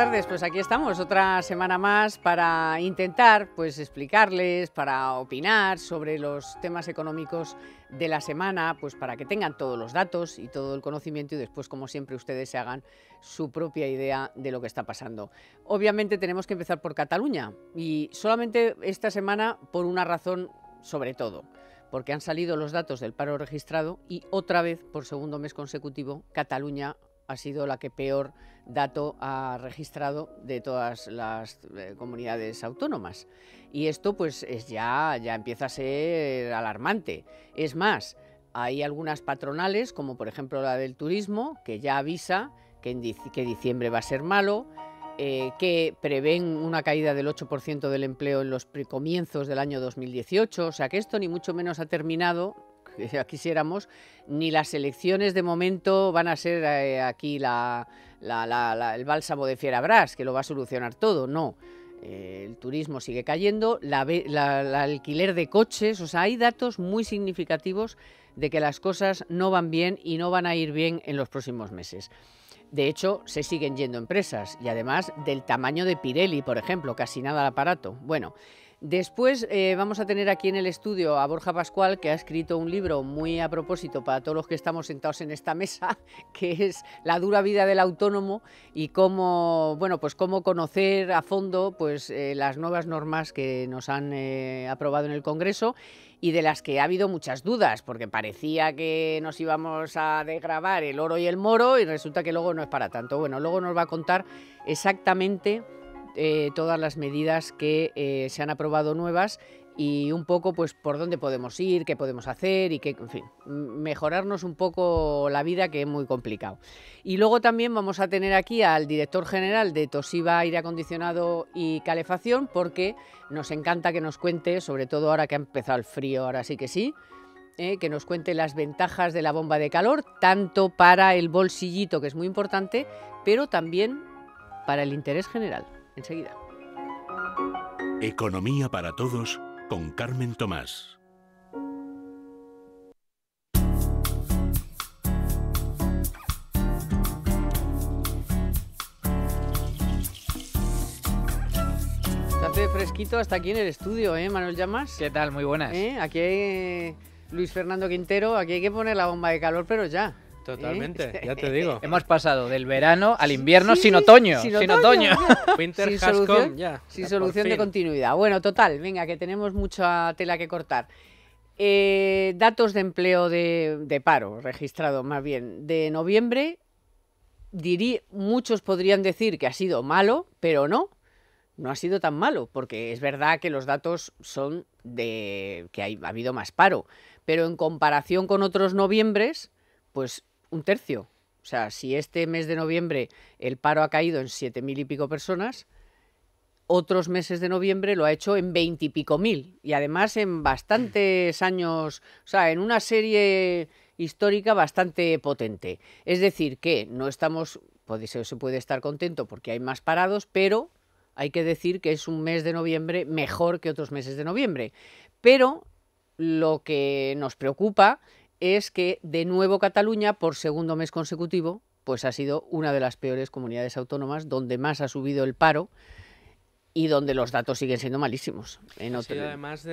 tardes, pues aquí estamos otra semana más para intentar pues explicarles, para opinar sobre los temas económicos de la semana, pues para que tengan todos los datos y todo el conocimiento y después, como siempre, ustedes se hagan su propia idea de lo que está pasando. Obviamente tenemos que empezar por Cataluña y solamente esta semana por una razón sobre todo, porque han salido los datos del paro registrado y otra vez por segundo mes consecutivo Cataluña ha sido la que peor dato ha registrado de todas las comunidades autónomas. Y esto pues ya empieza a ser alarmante. Es más, hay algunas patronales, como por ejemplo la del turismo, que ya avisa que diciembre va a ser malo, que prevén una caída del 8% del empleo en los comienzos del año 2018. O sea que esto ni mucho menos ha terminado, que ya quisiéramos, ni las elecciones de momento van a ser aquí el bálsamo de Fierabras, que lo va a solucionar todo, no. El turismo sigue cayendo, el alquiler de coches, o sea, hay datos muy significativos de que las cosas no van bien y no van a ir bien en los próximos meses. De hecho, se siguen yendo empresas y además del tamaño de Pirelli, por ejemplo, casi nada al aparato. Bueno, después vamos a tener aquí en el estudio a Borja Pascual, que ha escrito un libro muy a propósito para todos los que estamos sentados en esta mesa, que es La dura vida del autónomo y cómo, bueno, pues cómo conocer a fondo pues, las nuevas normas que nos han aprobado en el Congreso y de las que ha habido muchas dudas, porque parecía que nos íbamos a desgravar el oro y el moro y resulta que luego no es para tanto. Bueno, luego nos va a contar exactamente todas las medidas que se han aprobado nuevas y un poco pues por dónde podemos ir, qué podemos hacer y en fin, mejorarnos un poco la vida, que es muy complicado. Y luego también vamos a tener aquí al director general de Toshiba Aire Acondicionado y Calefacción, porque nos encanta que nos cuente, sobre todo ahora que ha empezado el frío, ahora sí, que nos cuente las ventajas de la bomba de calor, tanto para el bolsillito, que es muy importante, pero también para el interés general. Enseguida. Economía para todos con Carmen Tomás. Hace fresquito hasta aquí en el estudio, Manuel Llamas. ¿Qué tal? Muy buenas. Aquí hay Luis Fernando Quintero, aquí hay que poner la bomba de calor, pero ya. Totalmente, ya te digo. Hemos pasado del verano al invierno sin otoño. Sin otoño. Winter sin has solución, come, ya. Sin Ya, solución de continuidad. Bueno, total, venga, que tenemos mucha tela que cortar. Datos de empleo de paro registrado, más bien, de noviembre. Muchos podrían decir que ha sido malo, pero no ha sido tan malo, porque es verdad que los datos son de que ha habido más paro, pero en comparación con otros noviembres, pues un tercio. O sea, si este mes de noviembre el paro ha caído en 7.000 y pico personas, otros meses de noviembre lo ha hecho en 20 y pico mil. Y además en bastantes años, o sea, en una serie histórica bastante potente. Es decir, que no estamos, se puede estar contento porque hay más parados, pero hay que decir que es un mes de noviembre mejor que otros meses de noviembre. Pero lo que nos preocupa es que de nuevo Cataluña, por segundo mes consecutivo, pues ha sido una de las peores comunidades autónomas, donde más ha subido el paro y donde los datos siguen siendo malísimos. Además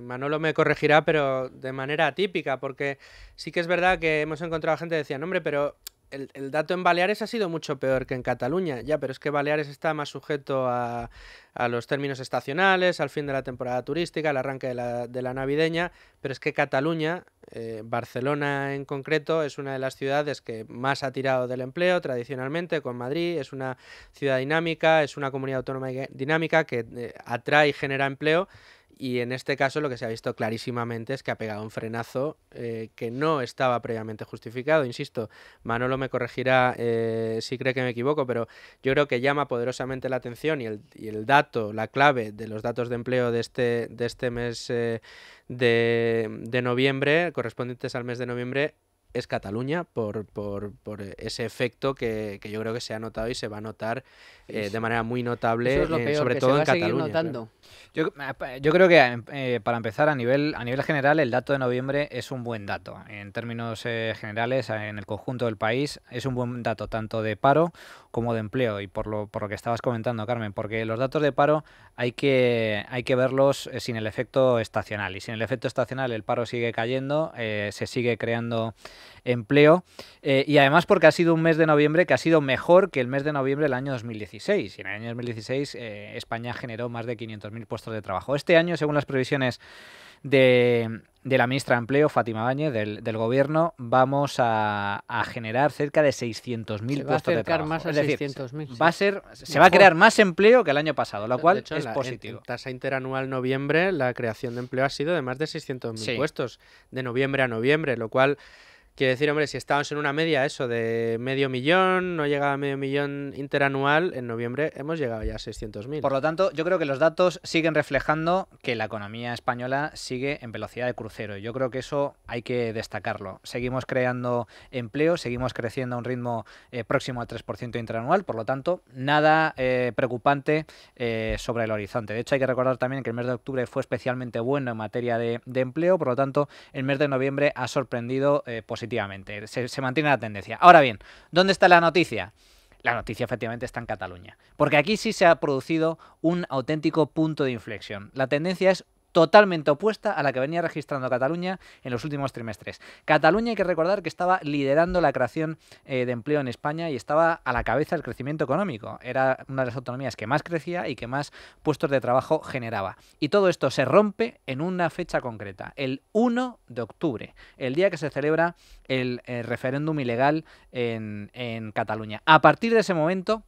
Manolo me corregirá, pero de manera atípica, porque sí que es verdad que hemos encontrado gente que decía, no, hombre, pero el dato en Baleares ha sido mucho peor que en Cataluña. Ya, pero es que Baleares está más sujeto a los términos estacionales, al fin de la temporada turística, al arranque de la navideña, pero es que Cataluña, Barcelona en concreto, es una de las ciudades que más ha tirado del empleo tradicionalmente, con Madrid. Es una ciudad dinámica, es una comunidad autónoma dinámica que atrae y genera empleo. Y en este caso lo que se ha visto clarísimamente es que ha pegado un frenazo que no estaba previamente justificado. Insisto, Manolo me corregirá si cree que me equivoco, pero yo creo que llama poderosamente la atención y el dato, la clave de los datos de empleo de este mes de noviembre, correspondientes al mes de noviembre, es Cataluña, por ese efecto que yo creo que se ha notado y se va a notar de manera muy notable, eso es lo peor, sobre que todo se va en a seguir Cataluña. notando. Yo creo que para empezar, a nivel general, el dato de noviembre es un buen dato. En términos generales, en el conjunto del país, es un buen dato tanto de paro como de empleo, y por lo que estabas comentando, Carmen, porque los datos de paro hay que verlos sin el efecto estacional, y sin el efecto estacional el paro sigue cayendo, se sigue creando empleo, y además porque ha sido un mes de noviembre que ha sido mejor que el mes de noviembre del año 2016, y en el año 2016 España generó más de 500.000 puestos de trabajo. Este año, según las previsiones de la ministra de Empleo, Fátima Báñez, del Gobierno, vamos a generar cerca de 600.000 puestos de trabajo. Más a es decir, 600.000. se va a crear más empleo que el año pasado, lo cual de hecho, es positivo. En tasa interanual noviembre, la creación de empleo ha sido de más de 600.000 puestos, de noviembre a noviembre, lo cual... Quiere decir, hombre, si estábamos en una media, eso, de 500.000, no llegaba a 500.000 interanual, en noviembre hemos llegado ya a 600.000. Por lo tanto, yo creo que los datos siguen reflejando que la economía española sigue en velocidad de crucero. Yo creo que eso hay que destacarlo. Seguimos creando empleo, seguimos creciendo a un ritmo próximo al 3% interanual, por lo tanto, nada preocupante sobre el horizonte. De hecho, hay que recordar también que el mes de octubre fue especialmente bueno en materia de empleo, por lo tanto, el mes de noviembre ha sorprendido positivamente. Se mantiene la tendencia. Ahora bien, ¿dónde está la noticia? La noticia efectivamente está en Cataluña, porque aquí sí se ha producido un auténtico punto de inflexión. La tendencia es totalmente opuesta a la que venía registrando Cataluña en los últimos trimestres. Cataluña, hay que recordar que estaba liderando la creación de empleo en España y estaba a la cabeza del crecimiento económico. Era una de las autonomías que más crecía y que más puestos de trabajo generaba. Y todo esto se rompe en una fecha concreta, el 1 de octubre, el día que se celebra el referéndum ilegal en Cataluña. A partir de ese momento,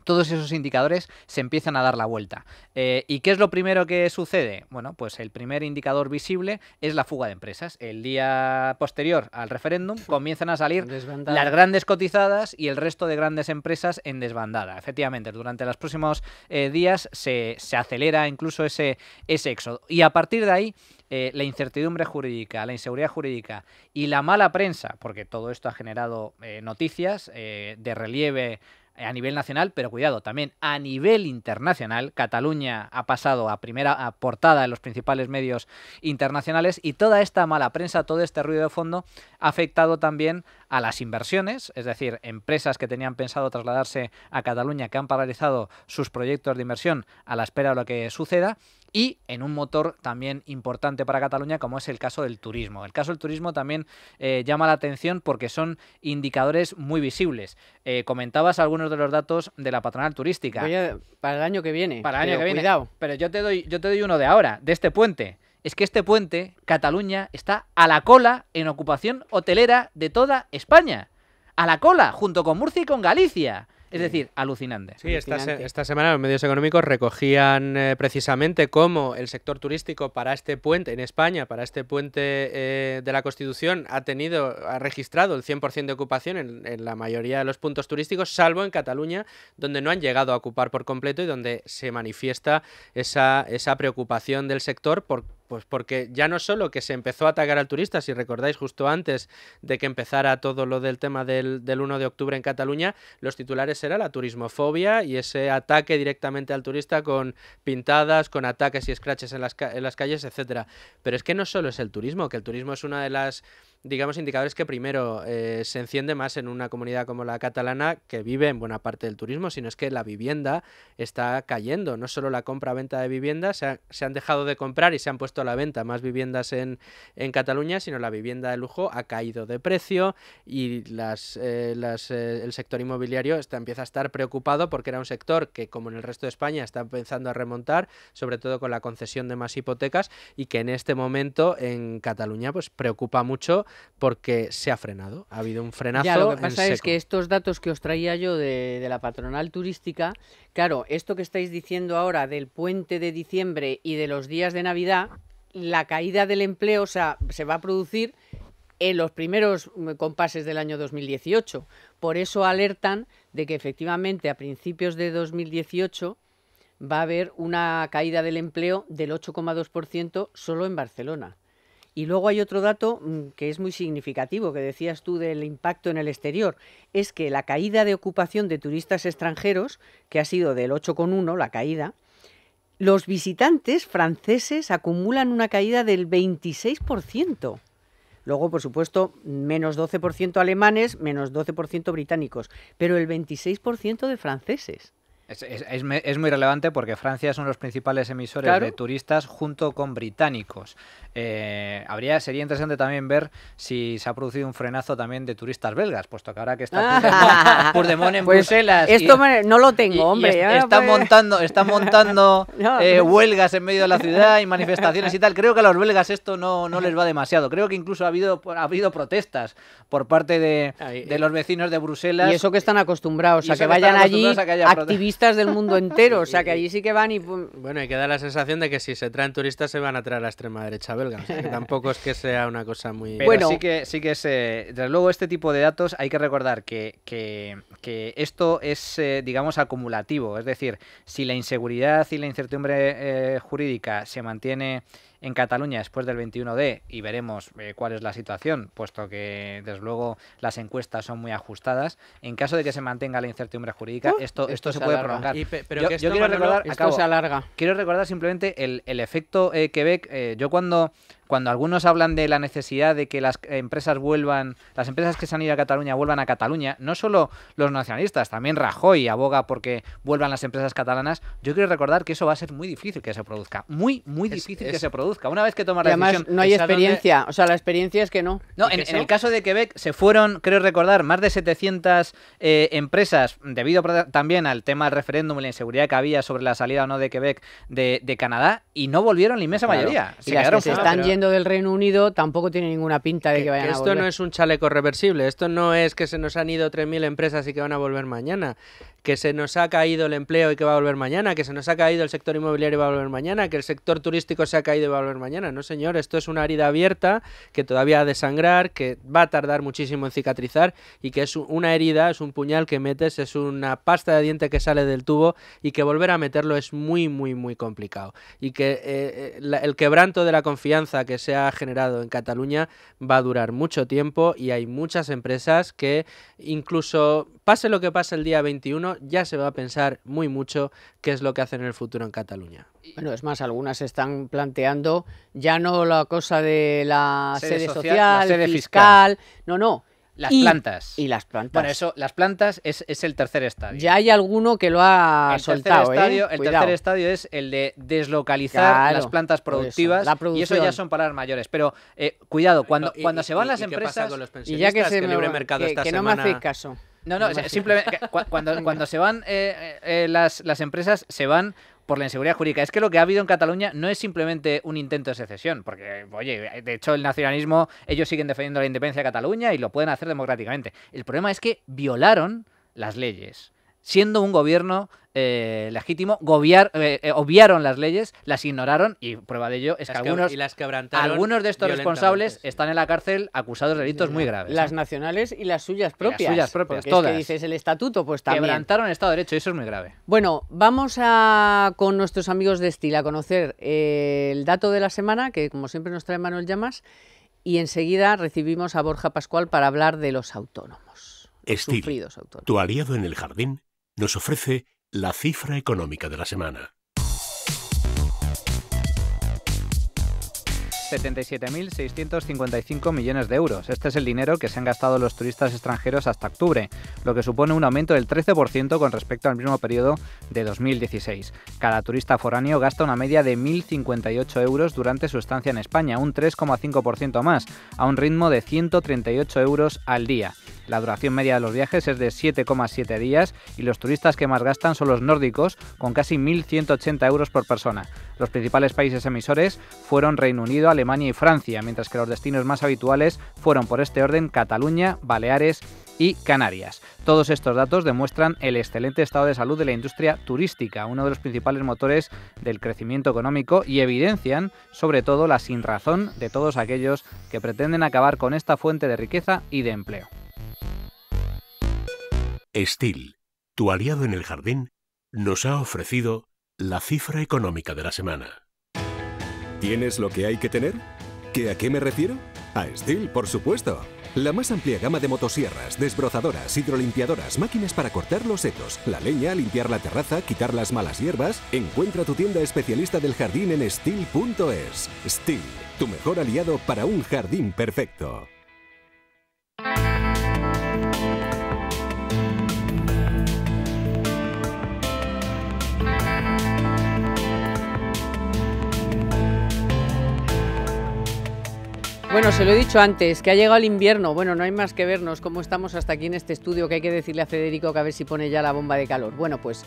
todos esos indicadores se empiezan a dar la vuelta. ¿Y qué es lo primero que sucede? Bueno, pues el primer indicador visible es la fuga de empresas. El día posterior al referéndum comienzan a salir las grandes cotizadas y el resto de grandes empresas en desbandada. Efectivamente, durante los próximos días se acelera incluso ese éxodo. Y a partir de ahí, la incertidumbre jurídica, la inseguridad jurídica y la mala prensa, porque todo esto ha generado noticias de relieve a nivel nacional, pero cuidado, también a nivel internacional. Cataluña ha pasado a portada en los principales medios internacionales, y toda esta mala prensa, todo este ruido de fondo ha afectado también a las inversiones, es decir, empresas que tenían pensado trasladarse a Cataluña, que han paralizado sus proyectos de inversión a la espera de lo que suceda, y en un motor también importante para Cataluña, como es el caso del turismo. El caso del turismo también llama la atención porque son indicadores muy visibles. Comentabas algunos de los datos de la patronal turística. Para el año que viene. Para el año que viene. Cuidado. Pero yo te doy uno de ahora, de este puente. Es que este puente, Cataluña, está a la cola en ocupación hotelera de toda España. A la cola, junto con Murcia y con Galicia. Es decir, alucinante. Sí, esta semana los medios económicos recogían precisamente cómo el sector turístico para este puente en España, para este puente de la Constitución, ha registrado el 100% de ocupación en la mayoría de los puntos turísticos, salvo en Cataluña, donde no han llegado a ocupar por completo y donde se manifiesta esa preocupación del sector porque ya no solo que se empezó a atacar al turista, si recordáis justo antes de que empezara todo lo del tema del 1 de octubre en Cataluña, los titulares era la turismofobia y ese ataque directamente al turista con pintadas, con ataques y scratches en las calles, etcétera. Pero es que no solo es el turismo, que el turismo es una de las, digamos, indicadores que primero se enciende más en una comunidad como la catalana, que vive en buena parte del turismo, sino es que la vivienda está cayendo. No solo la compra-venta de viviendas, se han dejado de comprar y se han puesto a la venta más viviendas en Cataluña, sino la vivienda de lujo ha caído de precio y el sector inmobiliario empieza a estar preocupado porque era un sector que, como en el resto de España, está empezando a remontar, sobre todo con la concesión de más hipotecas, y que en este momento en Cataluña pues preocupa mucho porque se ha frenado, ha habido un frenazo. Ya, lo que pasa es que estos datos que os traía yo de la patronal turística, claro, esto que estáis diciendo ahora del puente de diciembre y de los días de Navidad, la caída del empleo, o sea, se va a producir en los primeros compases del año 2018. Por eso alertan de que efectivamente a principios de 2018 va a haber una caída del empleo del 8,2% solo en Barcelona. Y luego hay otro dato que es muy significativo, que decías tú del impacto en el exterior, es que la caída de ocupación de turistas extranjeros, que ha sido del 8,1%, la caída, los visitantes franceses acumulan una caída del 26%. Luego, por supuesto, menos 12% alemanes, menos 12% británicos, pero el 26% de franceses. Es muy relevante porque Francia es uno de los principales emisores de turistas junto con británicos. Sería interesante también ver si se ha producido un frenazo también de turistas belgas, puesto que ahora que está Puigdemont en Bruselas. Esto no lo tengo, hombre. Está montando huelgas en medio de la ciudad y manifestaciones y tal. Creo que a los belgas esto no les va demasiado. Creo que incluso ha habido protestas por parte de los vecinos de Bruselas. Y eso que están acostumbrados a que vayan allí activistas del mundo entero, o sea que allí sí que van y... Bueno, y queda la sensación de que si se traen turistas se van a traer a la extrema derecha belga, o sea que tampoco es que sea una cosa muy... Pero bueno, sí que es... desde luego este tipo de datos hay que recordar que esto es, digamos, acumulativo, es decir, si la inseguridad y la incertidumbre jurídica se mantiene en Cataluña después del 21D y veremos cuál es la situación, puesto que desde luego las encuestas son muy ajustadas. En caso de que se mantenga la incertidumbre jurídica, esto se puede prolongar. Pero yo quiero recordar, esto se alarga. Quiero recordar simplemente el efecto Quebec. Yo cuando algunos hablan de la necesidad de que las empresas que se han ido a Cataluña vuelvan a Cataluña, no solo los nacionalistas, también Rajoy aboga porque vuelvan las empresas catalanas. Yo quiero recordar que eso va a ser muy difícil que se produzca, muy difícil que se produzca. Una vez que tomas la decisión... Además, no hay experiencia, o sea, la experiencia es que no. No, en el caso de Quebec se fueron, creo recordar, más de 700 empresas, debido también al tema del referéndum y la inseguridad que había sobre la salida o no de Quebec de Canadá, y no volvieron la inmensa mayoría. Y las que se están yendo del Reino Unido tampoco tiene ninguna pinta de que vayan a volver. Esto no es un chaleco reversible, esto no es que se nos han ido 3.000 empresas y que van a volver mañana, que se nos ha caído el empleo y que va a volver mañana, que se nos ha caído el sector inmobiliario y va a volver mañana, que el sector turístico se ha caído y va a volver mañana. No, señor, esto es una herida abierta que todavía ha de sangrar, que va a tardar muchísimo en cicatrizar y que es una herida, es un puñal que metes, es una pasta de diente que sale del tubo y que volver a meterlo es muy complicado. Y que el quebranto de la confianza que se ha generado en Cataluña va a durar mucho tiempo y hay muchas empresas que incluso pase lo que pase el día 21 ya se va a pensar muy mucho qué es lo que hacen en el futuro en Cataluña. Bueno, es más, algunas están planteando ya no la cosa de la sede social, la sede fiscal, no. Las plantas. Y las plantas. Bueno, eso, las plantas es el tercer estadio. Ya hay alguno que lo ha soltado, El tercer estadio es el de deslocalizar las plantas productivas, y eso ya son palabras mayores. Pero cuidado, cuando se van las empresas... ¿Qué pasa con los pensionistas? Y ya que el libre mercado esta semana... no me hace caso. No, simplemente cuando se van las empresas, se van por la inseguridad jurídica. Es que lo que ha habido en Cataluña no es simplemente un intento de secesión, porque, oye, de hecho el nacionalismo, ellos siguen defendiendo la independencia de Cataluña y lo pueden hacer democráticamente. El problema es que violaron las leyes. Siendo un gobierno legítimo, obviaron las leyes, las ignoraron, y prueba de ello es que algunos de estos responsables están en la cárcel acusados de delitos muy graves. Las nacionales y las suyas propias. Las suyas propias, porque todas. Es que dices el estatuto, pues también. Quebrantaron el Estado de Derecho, y eso es muy grave. Bueno, vamos con nuestros amigos de Estil a conocer el dato de la semana, que como siempre nos trae Manuel Llamas, y enseguida recibimos a Borja Pascual para hablar de los autónomos. Estil, tu aliado en el jardín, nos ofrece la cifra económica de la semana. 77.655 millones de euros. Este es el dinero que se han gastado los turistas extranjeros hasta octubre, lo que supone un aumento del 13% con respecto al mismo periodo de 2016. Cada turista foráneo gasta una media de 1.058 euros durante su estancia en España, un 3,5% más, a un ritmo de 138 euros al día. La duración media de los viajes es de 7,7 días y los turistas que más gastan son los nórdicos, con casi 1.180 euros por persona. Los principales países emisores fueron Reino Unido, Alemania y Francia, mientras que los destinos más habituales fueron por este orden Cataluña, Baleares y Canarias. Todos estos datos demuestran el excelente estado de salud de la industria turística, uno de los principales motores del crecimiento económico, y evidencian sobre todo la sinrazón de todos aquellos que pretenden acabar con esta fuente de riqueza y de empleo. Estil, tu aliado en el jardín, nos ha ofrecido la cifra económica de la semana. ¿Tienes lo que hay que tener? ¿A qué me refiero? A Estil, por supuesto. La más amplia gama de motosierras, desbrozadoras, hidrolimpiadoras, máquinas para cortar los setos, la leña, limpiar la terraza, quitar las malas hierbas. Encuentra tu tienda especialista del jardín en Stihl.es. Stihl, tu mejor aliado para un jardín perfecto. Bueno, se lo he dicho antes, que ha llegado el invierno. Bueno, no hay más que vernos cómo estamos hasta aquí en este estudio, que hay que decirle a Federico que a ver si pone ya la bomba de calor. Bueno, pues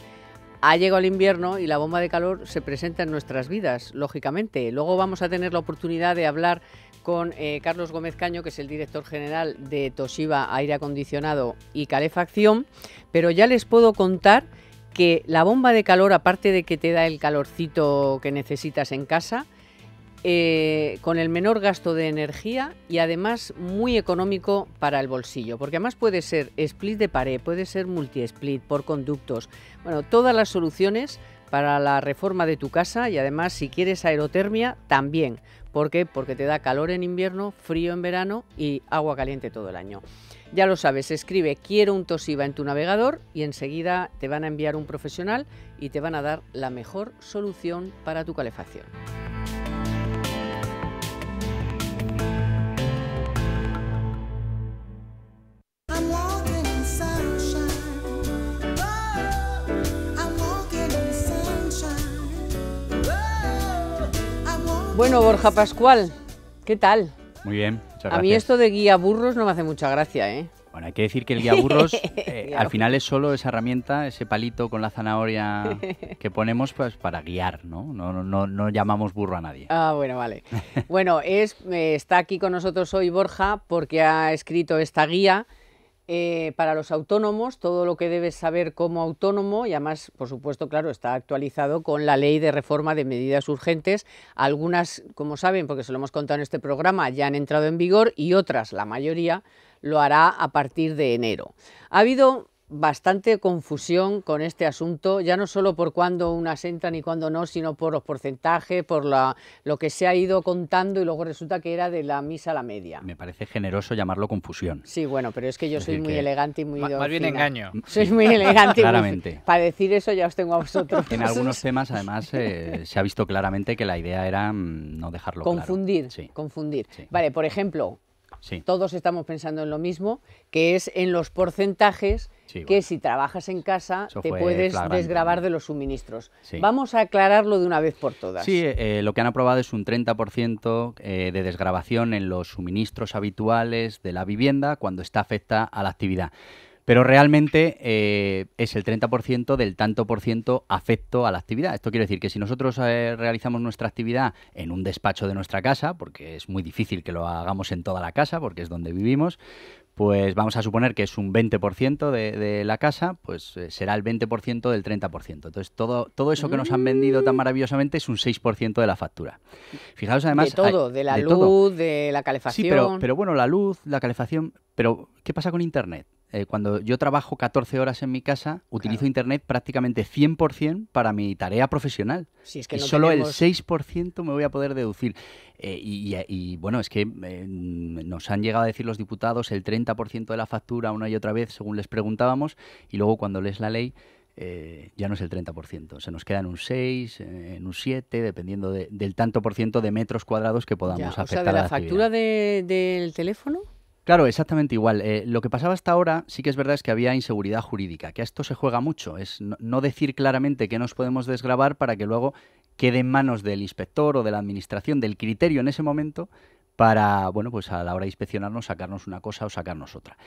ha llegado el invierno y la bomba de calor se presenta en nuestras vidas, lógicamente. Luego vamos a tener la oportunidad de hablar con Carlos Gómez Caño, que es el director general de Toshiba Aire Acondicionado y Calefacción, pero ya les puedo contar que la bomba de calor, aparte de que te da el calorcito que necesitas en casa, con el menor gasto de energía y además muy económico para el bolsillo, porque además puede ser split de pared, puede ser multi-split por conductos, bueno, todas las soluciones para la reforma de tu casa, y además si quieres aerotermia también. ¿Por qué? Porque te da calor en invierno, frío en verano y agua caliente todo el año. Ya lo sabes, escribe "quiero un Toshiba" en tu navegador y enseguida te van a enviar un profesional y te van a dar la mejor solución para tu calefacción. Bueno, Borja Pascual, ¿qué tal? Muy bien, muchas gracias. A mí esto de guía burros no me hace mucha gracia, ¿eh? Bueno, hay que decir que el guía burros al final es solo esa herramienta, ese palito con la zanahoria que ponemos pues para guiar, ¿no? No llamamos burro a nadie. Ah, bueno, vale. Bueno, está aquí con nosotros hoy Borja porque ha escrito esta guía para los autónomos, todo lo que debes saber como autónomo, y además, por supuesto, claro, está actualizado con la Ley de Reforma de Medidas Urgentes. Algunas, como saben, porque se lo hemos contado en este programa, ya han entrado en vigor y otras, la mayoría, lo hará a partir de enero. Ha habido bastante confusión con este asunto, ya no solo por cuándo unas entran y cuándo no, sino por los porcentajes, por lo que se ha ido contando y luego resulta que era de la misa a la media. Me parece generoso llamarlo confusión. Sí, bueno, pero es que yo soy muy elegante y muy... Más bien engaño. Soy muy elegante. Claramente. Y muy... Para decir eso ya os tengo a vosotros. En algunos temas, además, se ha visto claramente que la idea era no dejarlo confundir, claro. Sí. Confundir. Sí. Vale, por ejemplo, sí, todos estamos pensando en lo mismo, que es en los porcentajes que bueno, si trabajas en casa eso te fue puedes flagrante, desgravar ¿no? de los suministros. Sí. Vamos a aclararlo de una vez por todas. Sí, lo que han aprobado es un 30% de desgravación en los suministros habituales de la vivienda cuando esta afecta a la actividad. Pero realmente es el 30% del tanto por ciento afecto a la actividad. Esto quiere decir que si nosotros realizamos nuestra actividad en un despacho de nuestra casa, porque es muy difícil que lo hagamos en toda la casa, porque es donde vivimos, pues vamos a suponer que es un 20% de la casa, pues será el 20% del 30%. Entonces, todo eso que nos han vendido tan maravillosamente es un 6% de la factura. Fijaos, además... De todo, de la luz, todo. de la calefacción... Sí, pero bueno, la luz, la calefacción... Pero, ¿qué pasa con Internet? Cuando yo trabajo 14 horas en mi casa, utilizo Internet prácticamente 100% para mi tarea profesional. Sí, es que y no solo tenemos... el 6% me voy a poder deducir. Y bueno, es que nos han llegado a decir los diputados el 30% de la factura una y otra vez, según les preguntábamos, y luego cuando lees la ley... ya no es el 30%, se nos queda en un 6, en un 7, dependiendo del tanto por ciento de metros cuadrados que podamos afectar o sea, ¿de a la actividad. factura del teléfono? Claro, exactamente igual. Lo que pasaba hasta ahora sí que es verdad es que había inseguridad jurídica, que a esto se juega mucho, es no decir claramente qué nos podemos desgravar para que luego quede en manos del inspector o de la administración, del criterio en ese momento, para, bueno, pues a la hora de inspeccionarnos, sacarnos una cosa o sacarnos otra.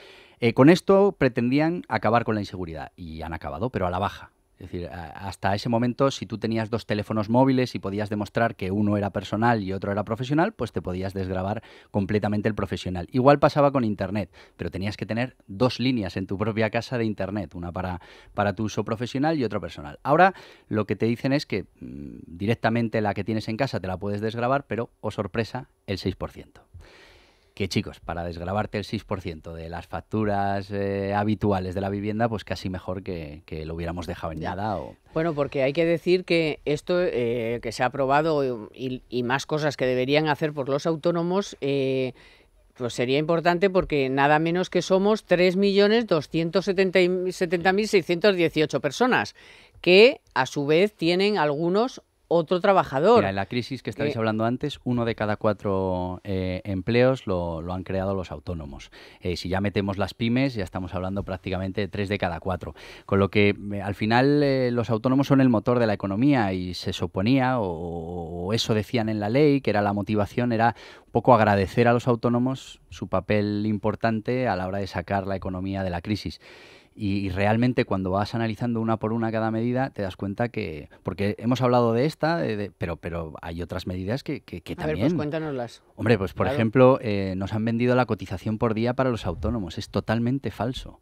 Con esto pretendían acabar con la inseguridad y han acabado, pero a la baja. Es decir, hasta ese momento, si tú tenías dos teléfonos móviles y podías demostrar que uno era personal y otro era profesional, pues te podías desgravar completamente el profesional. Igual pasaba con Internet, pero tenías que tener dos líneas en tu propia casa de Internet, una para tu uso profesional y otra personal. Ahora lo que te dicen es que directamente la que tienes en casa te la puedes desgravar, pero, oh sorpresa, el 6%. Que chicos, para desgravarte el 6% de las facturas habituales de la vivienda, pues casi mejor que lo hubiéramos dejado en nada. Bueno, porque hay que decir que esto que se ha aprobado y más cosas que deberían hacer por los autónomos, pues sería importante porque nada menos que somos 3.270.618 personas, que a su vez tienen algunos otro trabajador. Mira, en la crisis que estabais hablando antes, 1 de cada 4 empleos lo han creado los autónomos. Si ya metemos las pymes, ya estamos hablando prácticamente de 3 de cada 4. Con lo que al final los autónomos son el motor de la economía y se suponía, o eso decían en la ley, que era la motivación, era un poco agradecer a los autónomos su papel importante a la hora de sacar la economía de la crisis. Y realmente cuando vas analizando una por una cada medida, te das cuenta que... Porque hemos hablado de esta, pero hay otras medidas que también... A ver, pues cuéntanoslas. Hombre, pues por ejemplo, nos han vendido la cotización por día para los autónomos. Es totalmente falso.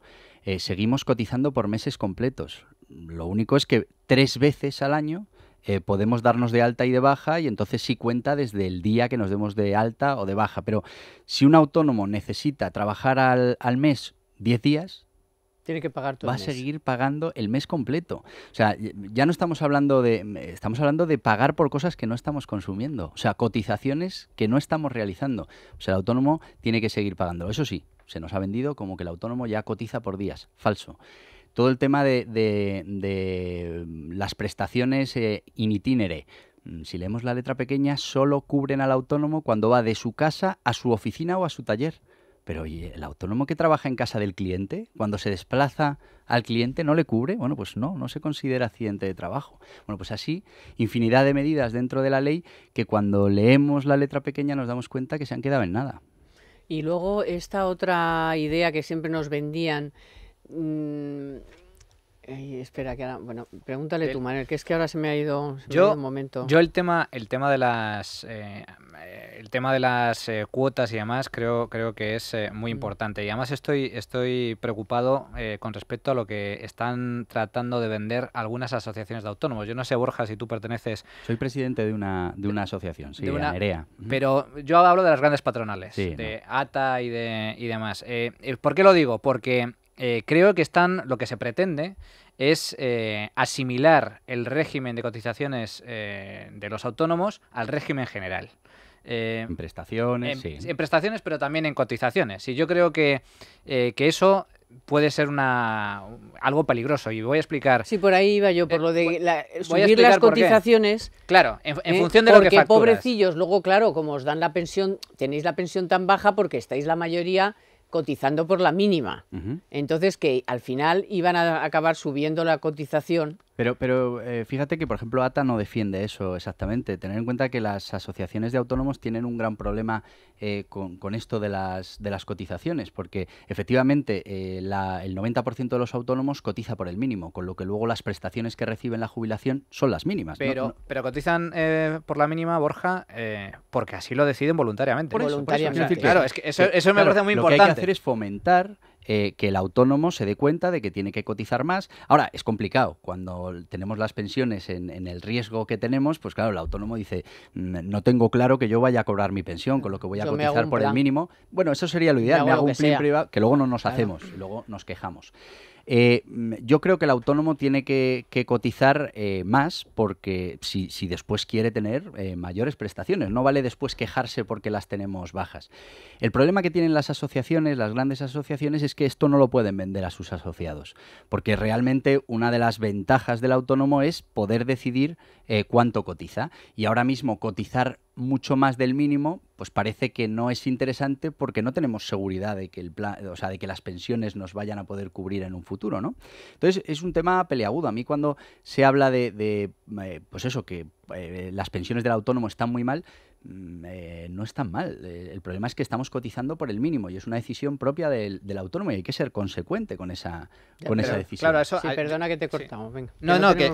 Seguimos cotizando por meses completos. Lo único es que 3 veces al año podemos darnos de alta y de baja, y entonces sí cuenta desde el día que nos demos de alta o de baja. Pero si un autónomo necesita trabajar al mes 10 días... Tiene que pagar todo va el a mes. seguir pagando el mes completo. O sea, ya no estamos hablando estamos hablando de pagar por cosas que no estamos consumiendo. O sea, cotizaciones que no estamos realizando. O sea, el autónomo tiene que seguir pagándolo. Eso sí, se nos ha vendido como que el autónomo ya cotiza por días. Falso. Todo el tema de las prestaciones in itinere. Si leemos la letra pequeña, solo cubren al autónomo cuando va de su casa a su oficina o a su taller. Pero oye, ¿el autónomo que trabaja en casa del cliente, cuando se desplaza al cliente, no le cubre? Bueno, pues no se considera accidente de trabajo. Bueno, pues así, infinidad de medidas dentro de la ley que cuando leemos la letra pequeña nos damos cuenta que se han quedado en nada. Y luego esta otra idea que siempre nos vendían... espera, que ahora, bueno, pregúntale tú, Manuel, que es que ahora se me ha ido un momento. Yo el tema de las cuotas y demás creo que es muy importante, y además estoy preocupado con respecto a lo que están tratando de vender algunas asociaciones de autónomos. Yo no sé, Borja, si tú perteneces... Soy presidente de una asociación, sí, de ANEREA. Pero yo hablo de las grandes patronales, sí, de ATA y demás. ¿Por qué lo digo? Porque creo que lo que se pretende es asimilar el régimen de cotizaciones de los autónomos al régimen general. En prestaciones, sí. En prestaciones, pero también en cotizaciones. Y yo creo que eso puede ser algo peligroso, y voy a explicar. Sí, por ahí iba yo, por lo de subir las cotizaciones. Claro, en función de lo que facturas. Porque pobrecillos, luego claro, como os dan la pensión, tenéis la pensión tan baja porque estáis la mayoría cotizando por la mínima. Entonces que al final iban a acabar subiendo la cotización. Pero fíjate que, por ejemplo, ATA no defiende eso exactamente. Tener en cuenta que las asociaciones de autónomos tienen un gran problema con esto de las cotizaciones, porque efectivamente el 90% de los autónomos cotiza por el mínimo, con lo que luego las prestaciones que reciben la jubilación son las mínimas. Pero cotizan por la mínima, Borja, porque así lo deciden voluntariamente. Voluntariamente. Es decir, claro, es que eso me parece muy importante. Lo que hay que hacer es fomentar que el autónomo se dé cuenta de que tiene que cotizar más. Ahora, es complicado. Cuando tenemos las pensiones en el riesgo que tenemos, pues claro, el autónomo dice, no tengo claro que yo vaya a cobrar mi pensión, con lo que voy a cotizar por el mínimo. Bueno, eso sería lo ideal. Me hago un plan privado, que luego no nos hacemos, y luego nos quejamos. Yo creo que el autónomo tiene que cotizar más, porque si después quiere tener mayores prestaciones, no vale después quejarse porque las tenemos bajas. El problema que tienen las asociaciones, las grandes asociaciones, es que esto no lo pueden vender a sus asociados, porque realmente una de las ventajas del autónomo es poder decidir cuánto cotiza, y ahora mismo cotizar mucho más del mínimo, pues parece que no es interesante porque no tenemos seguridad de que de que las pensiones nos vayan a poder cubrir en un futuro, ¿no? Entonces es un tema peliagudo. A mí cuando se habla pues eso, que las pensiones del autónomo están muy mal, no están mal. El problema es que estamos cotizando por el mínimo y es una decisión propia del autónomo, y hay que ser consecuente con esa decisión. Claro, eso, sí, perdona que te cortamos. Venga.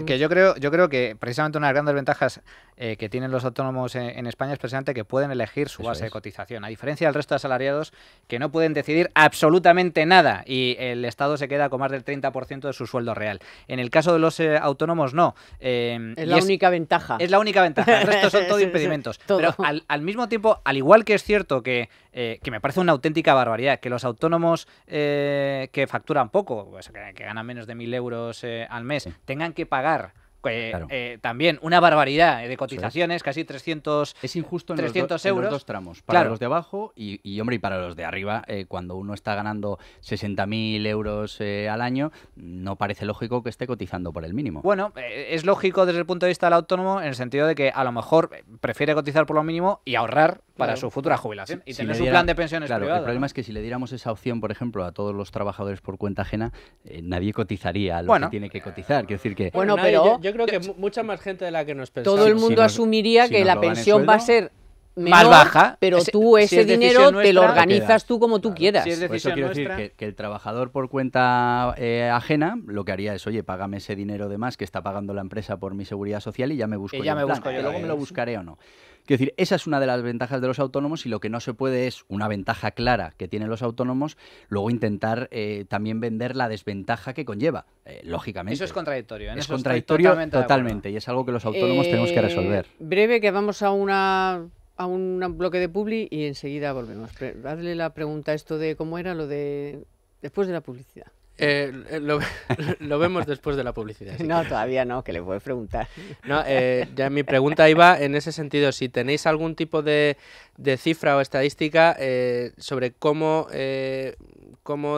Que yo creo que precisamente una de las grandes ventajas que tienen los autónomos en España es precisamente que pueden elegir su base de cotización, a diferencia del resto de asalariados, que no pueden decidir absolutamente nada y el Estado se queda con más del 30% de su sueldo real. En el caso de los autónomos no. Es la única ventaja. Es la única ventaja, el resto son todo impedimentos. Todo. Pero al mismo tiempo, al igual que es cierto que me parece una auténtica barbaridad que los autónomos que facturan poco, pues, que ganan menos de 1.000 euros al mes, tengan que pagar Claro. También una barbaridad de cotizaciones, casi 300, es injusto en 300 en euros. los dos tramos, para Claro. los de abajo hombre, y para los de arriba, cuando uno está ganando 60.000 euros al año, no parece lógico que esté cotizando por el mínimo. Bueno, es lógico desde el punto de vista del autónomo en el sentido de que a lo mejor prefiere cotizar por lo mínimo y ahorrar para su futura jubilación y Si tener le su diera- plan de pensiones claro, privado. el problema ¿no? es que si le diéramos esa opción, por ejemplo, a todos los trabajadores por cuenta ajena, nadie cotizaría lo Bueno. que tiene que cotizar. Quiero decir que Bueno, nadie, pero yo creo que mucha más gente de la que nos pensamos. todo el si mundo nos- asumiría si que nos la lo dan en pensión va a sueldo, ser menor, más baja. pero Si tú es ese decisión dinero te lo nuestra, organizas quedas. tú como tú Claro. quieras. Si es Por eso decisión quiero decir nuestra. que el trabajador por cuenta ajena lo que haría es, oye, págame ese dinero de más que está pagando la empresa por mi seguridad social y ya me busco Y yo ya un me plan, busco yo que lo luego que me lo es. buscaré o no. Quiero decir, esa es una de las ventajas de los autónomos y lo que no se puede es una ventaja clara que tienen los autónomos, luego intentar también vender la desventaja que conlleva, lógicamente. Eso es contradictorio. en Es eso estoy contradictorio totalmente de acuerdo. totalmente y es algo que los autónomos tenemos que resolver. Breve, que vamos a un bloque de publi y enseguida volvemos. Hazle la pregunta esto de cómo era lo de después de la publicidad. Lo vemos después de la publicidad. sí. No, todavía no, que le puedes preguntar. No, ya mi pregunta iba en ese sentido. Si tenéis algún tipo de cifra o estadística sobre cómo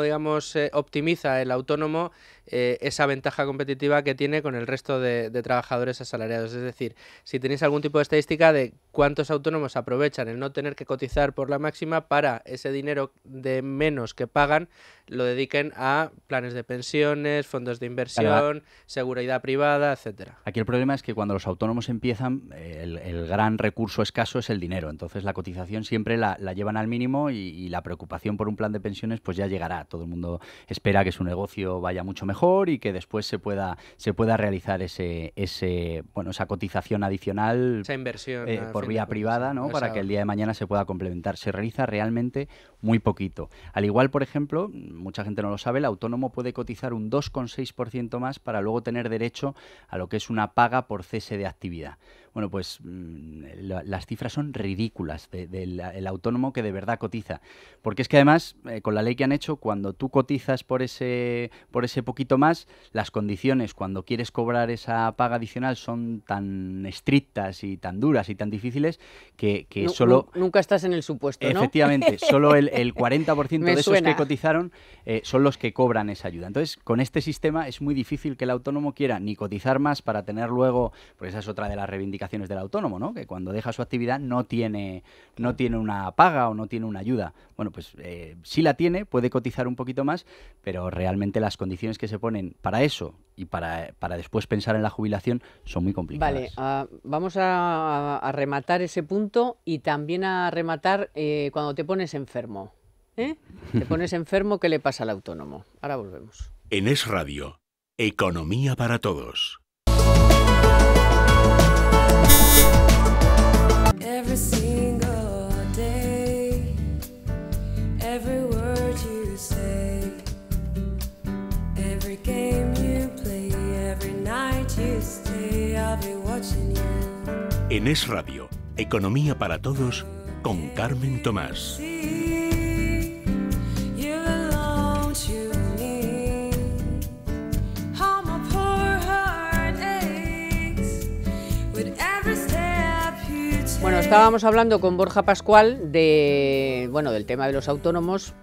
digamos, optimiza el autónomo esa ventaja competitiva que tiene con el resto de trabajadores asalariados. Es decir, si tenéis algún tipo de estadística de cuántos autónomos aprovechan el no tener que cotizar por la máxima para ese dinero de menos que pagan, lo dediquen a planes de pensiones, fondos de inversión, seguridad privada, etcétera. Aquí el problema es que cuando los autónomos empiezan, el gran recurso escaso es el dinero. Entonces la cotización siempre la llevan al mínimo y la preocupación por un plan de pensiones pues ya llegará. Todo el mundo espera que su negocio vaya mucho mejor y que después se pueda realizar esa cotización adicional Esa inversión. por vía privada, ¿no? Para que el día de mañana se pueda complementar. Se realiza realmente muy poquito. Al igual, por ejemplo, mucha gente no lo sabe, el autónomo puede cotizar un 2,6% más para luego tener derecho a lo que es una paga por cese de actividad. Bueno, pues las cifras son ridículas del autónomo que de verdad cotiza. Porque es que además, con la ley que han hecho, cuando tú cotizas por ese poquito más, las condiciones cuando quieres cobrar esa paga adicional son tan estrictas y tan duras y tan difíciles que solo... Nunca estás en el supuesto, ¿no? Efectivamente, solo el 40% Me de esos suena. que cotizaron son los que cobran esa ayuda. Entonces, con este sistema es muy difícil que el autónomo quiera ni cotizar más para tener luego, porque esa es otra de las reivindicaciones del autónomo, ¿no? Que cuando deja su actividad no tiene una paga o no tiene una ayuda. Bueno, pues sí la tiene, puede cotizar un poquito más, pero realmente las condiciones que se ponen para eso y para después pensar en la jubilación son muy complicadas. Vale, vamos a rematar ese punto y también a rematar cuando te pones enfermo. ¿Eh? Te pones enfermo, ¿qué le pasa al autónomo? Ahora volvemos. En Es Radio, Economía para Todos. Every single day, every word you say, every game you play, every night you stay, I'll be watching you. En Es Radio, Economía para Todos, con Carmen Tomás. See, you belong to me. How my poor heart aches with every step you take. Bueno, estábamos hablando con Borja Pascual del tema de los autónomos,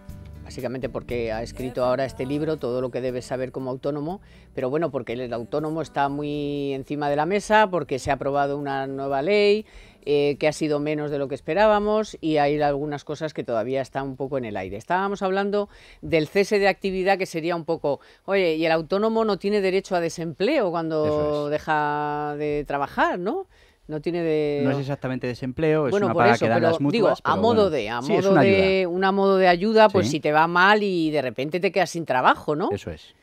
básicamente porque ha escrito ahora este libro, Todo lo que debes saber como autónomo, pero bueno, porque el autónomo está muy encima de la mesa, porque se ha aprobado una nueva ley que ha sido menos de lo que esperábamos y hay algunas cosas que todavía están un poco en el aire. Estábamos hablando del cese de actividad, que sería un poco, oye, y el autónomo no tiene derecho a desempleo cuando deja de trabajar, ¿no? No es exactamente desempleo, es bueno, una por paga eso, que dan pero las mutuas. digo, pero a modo bueno. de, Sí, es una ayuda. una modo de ayuda, pues Sí. si te va mal y de repente te quedas sin trabajo, ¿no? Eso es.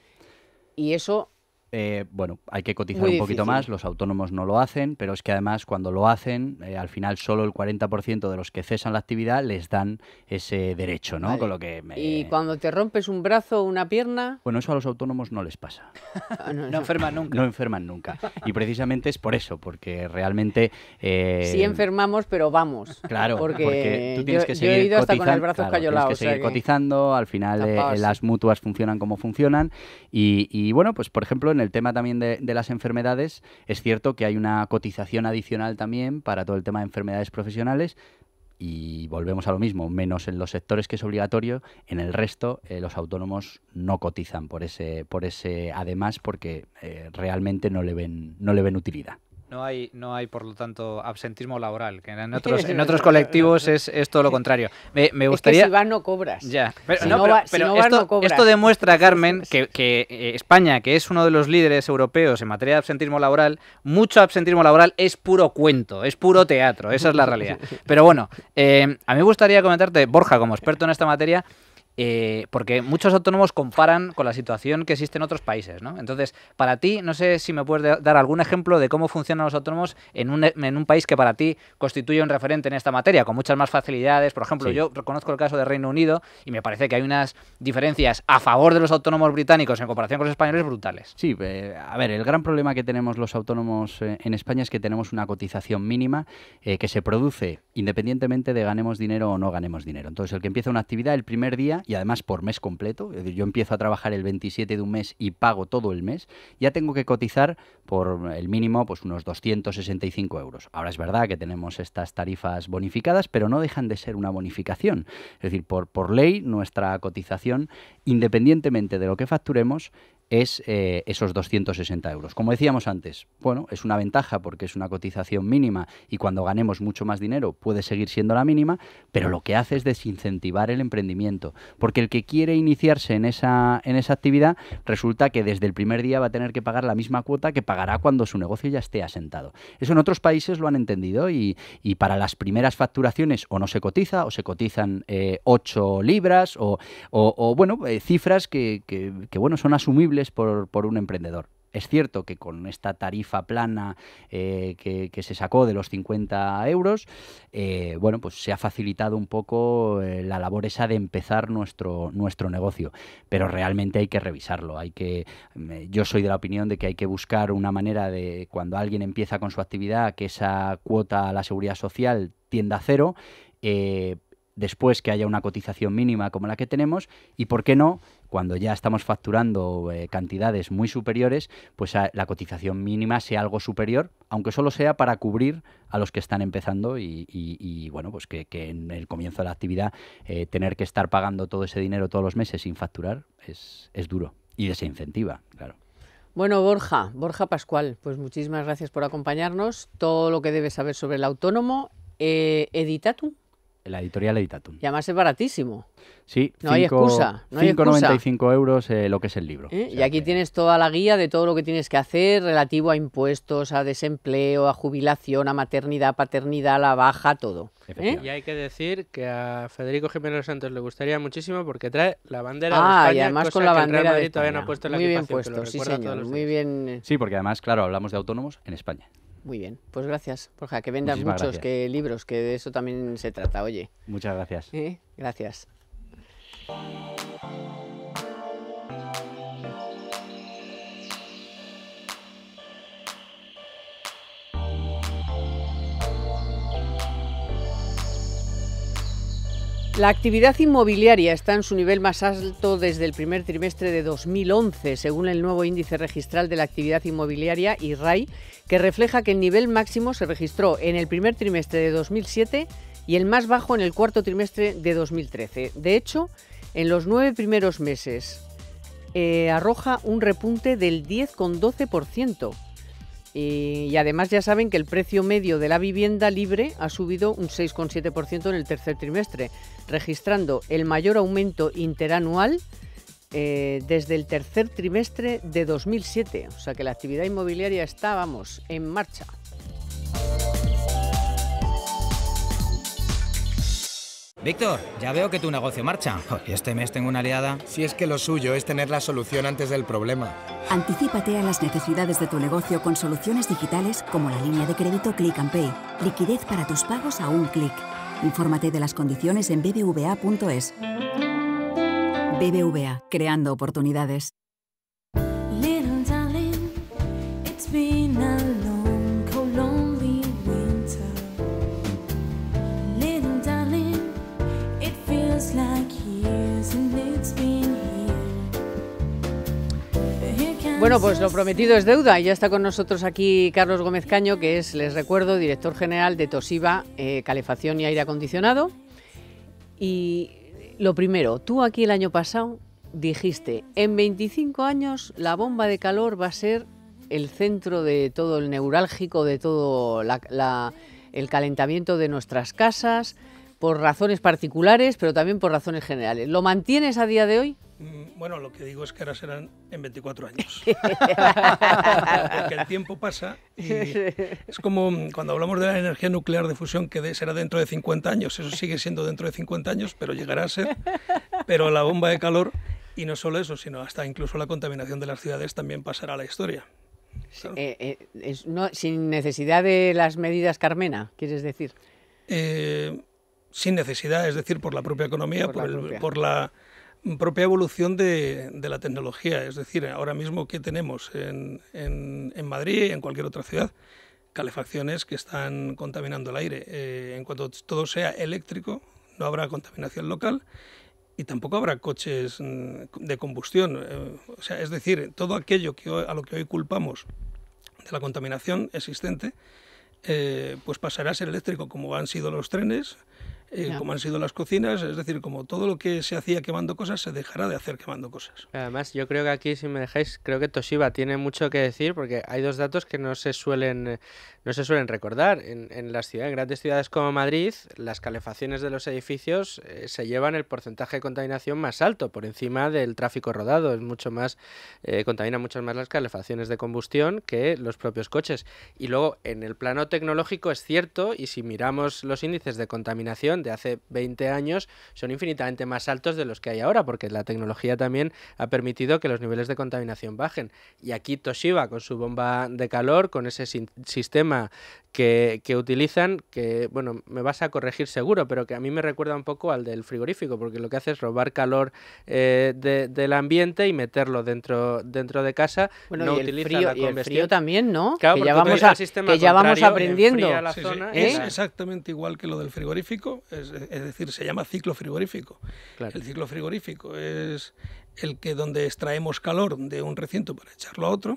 Y eso Hay que cotizar Muy un poquito difícil. más, los autónomos no lo hacen, pero es que además cuando lo hacen, al final solo el 40% de los que cesan la actividad les dan ese derecho, ¿no? Vale. Con lo que y cuando te rompes un brazo o una pierna, Bueno, eso a los autónomos no les pasa. No enferman nunca. No enferman nunca. Y precisamente es por eso, porque realmente... sí enfermamos, pero vamos. Claro, porque tú tienes que yo seguir he ido hasta con el cotizando, brazo claro, escayolado, tienes que o sea seguir cotizando, al final tapado así. las mutuas funcionan como funcionan y bueno, pues por ejemplo en el tema también de las enfermedades, es cierto que hay una cotización adicional también para todo el tema de enfermedades profesionales. Y volvemos a lo mismo, menos en los sectores que es obligatorio, en el resto los autónomos no cotizan por ese además, porque realmente no le ven utilidad. No hay, por lo tanto, absentismo laboral, que en otros colectivos es todo lo contrario. Me gustaría... Es que si vas no cobras. Ya, pero, Si no, no pero, va- si pero no vas, esto, no cobras. esto demuestra, Carmen, que España, que es uno de los líderes europeos en materia de absentismo laboral, mucho absentismo laboral es puro cuento, es puro teatro, esa es la realidad. Pero bueno, a mí me gustaría comentarte, Borja, como experto en esta materia, porque muchos autónomos comparan con la situación que existe en otros países, ¿no? Entonces, para ti, no sé si me puedes dar algún ejemplo de cómo funcionan los autónomos en un país que para ti constituye un referente en esta materia, con muchas más facilidades. Por ejemplo, Sí. yo reconozco el caso de Reino Unido y me parece que hay unas diferencias a favor de los autónomos británicos en comparación con los españoles brutales. Sí, a ver, el gran problema que tenemos los autónomos en España es que tenemos una cotización mínima que se produce independientemente de ganemos dinero o no ganemos dinero. Entonces, el que empieza una actividad el primer día, y además por mes completo, es decir, yo empiezo a trabajar el 27 de un mes y pago todo el mes, ya tengo que cotizar por el mínimo pues unos 265 euros. Ahora es verdad que tenemos estas tarifas bonificadas, pero no dejan de ser una bonificación. Es decir, por ley, nuestra cotización, independientemente de lo que facturemos, es esos 260 euros. Como decíamos antes, bueno, es una ventaja porque es una cotización mínima y cuando ganemos mucho más dinero puede seguir siendo la mínima, pero lo que hace es desincentivar el emprendimiento, porque el que quiere iniciarse en esa actividad resulta que desde el primer día va a tener que pagar la misma cuota que pagará cuando su negocio ya esté asentado. Eso en otros países lo han entendido y para las primeras facturaciones o no se cotiza o se cotizan 8 libras o bueno, cifras que bueno, son asumibles por un emprendedor. Es cierto que con esta tarifa plana que se sacó de los 50 euros, bueno, pues se ha facilitado un poco la labor esa de empezar nuestro negocio, pero realmente hay que revisarlo. Yo soy de la opinión de que hay que buscar una manera de, cuando alguien empieza con su actividad, que esa cuota a la seguridad social tienda a cero, después que haya una cotización mínima como la que tenemos y, ¿por qué no?, cuando ya estamos facturando cantidades muy superiores, pues la cotización mínima sea algo superior, aunque solo sea para cubrir a los que están empezando y bueno, pues que en el comienzo de la actividad tener que estar pagando todo ese dinero todos los meses sin facturar es duro y desincentiva, claro. Bueno, Borja Pascual, pues muchísimas gracias por acompañarnos. Todo lo que debes saber sobre el autónomo, Editatum. La editorial Editatum. Y además es baratísimo. Sí, No hay excusa, no hay excusa. 5,95 euros lo que es el libro. O sea Y aquí que- tienes toda la guía de todo lo que tienes que hacer relativo a impuestos, a desempleo, a jubilación, a maternidad, paternidad, la baja, todo. Efectivamente. Y hay que decir que a Federico Jiménez Santos le gustaría muchísimo porque trae la bandera de Ah, España, y además cosa con la que el Real bandera de Madrid todavía no ha España. puesto en la Muy bien equipación, que lo puesto, sí recuerda todos señor, los muy días. bien. Sí, porque además, claro, hablamos de autónomos en España. Muy bien, pues gracias, Borja, que vendas Muchísimas muchos gracias. libros, que de eso también se trata, oye. Muchas gracias. Gracias. La actividad inmobiliaria está en su nivel más alto desde el primer trimestre de 2011, según el nuevo índice registral de la actividad inmobiliaria, IRAI, que refleja que el nivel máximo se registró en el primer trimestre de 2007 y el más bajo en el cuarto trimestre de 2013. De hecho, en los 9 primeros meses arroja un repunte del 10,12%. Y además ya saben que el precio medio de la vivienda libre ha subido un 6,7% en el tercer trimestre, registrando el mayor aumento interanual desde el tercer trimestre de 2007. O sea que la actividad inmobiliaria está, vamos, en marcha. Víctor, ya veo que tu negocio marcha. Este mes tengo una liada. Si es que lo suyo es tener la solución antes del problema. Anticípate a las necesidades de tu negocio con soluciones digitales como la línea de crédito Click and Pay. Liquidez para tus pagos a un clic. Infórmate de las condiciones en bbva.es. BBVA, creando oportunidades. Little darling, it's been a long, cold, lonely winter. Little darling, it feels like years and it's been here. Here comes Bueno, pues lo prometido es deuda. Ya está con nosotros aquí Carlos Gómez Caño, que es, les recuerdo, director general de Toshiba Calefacción y Aire Acondicionado. Y lo primero, tú aquí el año pasado dijiste, en 25 años la bomba de calor va a ser el centro de todo el neurálgico, de todo el calentamiento de nuestras casas, por razones particulares, pero también por razones generales. ¿Lo mantienes a día de hoy? Bueno, lo que digo es que ahora serán en 24 años. Porque el tiempo pasa y es como cuando hablamos de la energía nuclear de fusión, que será dentro de 50 años. Eso sigue siendo dentro de 50 años, pero llegará a ser. Pero la bomba de calor, y no solo eso, sino hasta incluso la contaminación de las ciudades también pasará a la historia. Claro. Sin necesidad de las medidas Carmena, ¿quieres decir? Sin necesidad, es decir, por la propia economía, por la propia evolución de la tecnología. Es decir, ahora mismo que tenemos en Madrid y en cualquier otra ciudad, calefacciones que están contaminando el aire. En cuanto todo sea eléctrico, no habrá contaminación local y tampoco habrá coches de combustión. O sea, es decir, todo aquello a lo que hoy culpamos de la contaminación existente, pues pasará a ser eléctrico, como han sido los trenes, como han sido las cocinas, es decir, como todo lo que se hacía quemando cosas se dejará de hacer quemando cosas. Además, yo creo que aquí, si me dejáis, creo que Toshiba tiene mucho que decir, porque hay dos datos que no se suelen recordar. En las ciudades, en grandes ciudades como Madrid, las calefacciones de los edificios se llevan el porcentaje de contaminación más alto, por encima del tráfico rodado. Es mucho más, contaminan mucho más las calefacciones de combustión que los propios coches. Y luego, en el plano tecnológico es cierto, y si miramos los índices de contaminación de hace 20 años, son infinitamente más altos de los que hay ahora, porque la tecnología también ha permitido que los niveles de contaminación bajen. Y aquí Toshiba, con su bomba de calor, con ese sistema que utilizan, que, bueno, me vas a corregir seguro, pero que a mí me recuerda un poco al del frigorífico, porque lo que hace es robar calor del ambiente y meterlo dentro de casa. Bueno, no y utiliza la combustión. el frío también, ¿no? Claro, que ya vamos aprendiendo. Es exactamente igual que lo del frigorífico, es decir, se llama ciclo frigorífico. Claro. El ciclo frigorífico es el que donde extraemos calor de un recinto para echarlo a otro,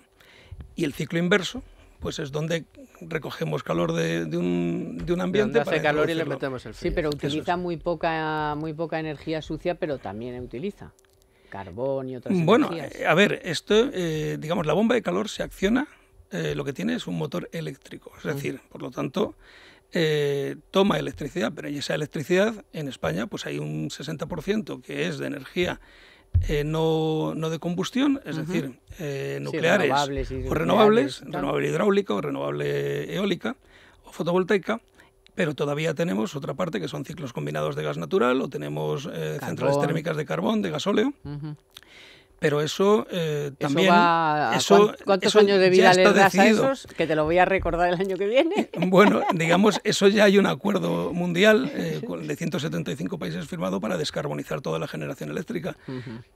y el ciclo inverso pues es donde recogemos calor de un ambiente. Hace calor y le metemos el frío. Sí, pero utiliza muy poca energía sucia, pero también utiliza carbón y otras energías. A ver, esto, digamos, la bomba de calor se acciona, lo que tiene es un motor eléctrico, es decir, por lo tanto, toma electricidad, pero esa electricidad en España pues hay un 60% que es de energía no de combustión, es decir, nucleares o renovables, renovable hidráulica o renovable eólica o fotovoltaica, pero todavía tenemos otra parte que son ciclos combinados de gas natural o tenemos centrales térmicas de carbón, de gasóleo. Pero eso también... ¿Cuántos años de vida les das a esos? Que te lo voy a recordar el año que viene. Bueno, digamos, eso ya hay un acuerdo mundial de 175 países firmado para descarbonizar toda la generación eléctrica.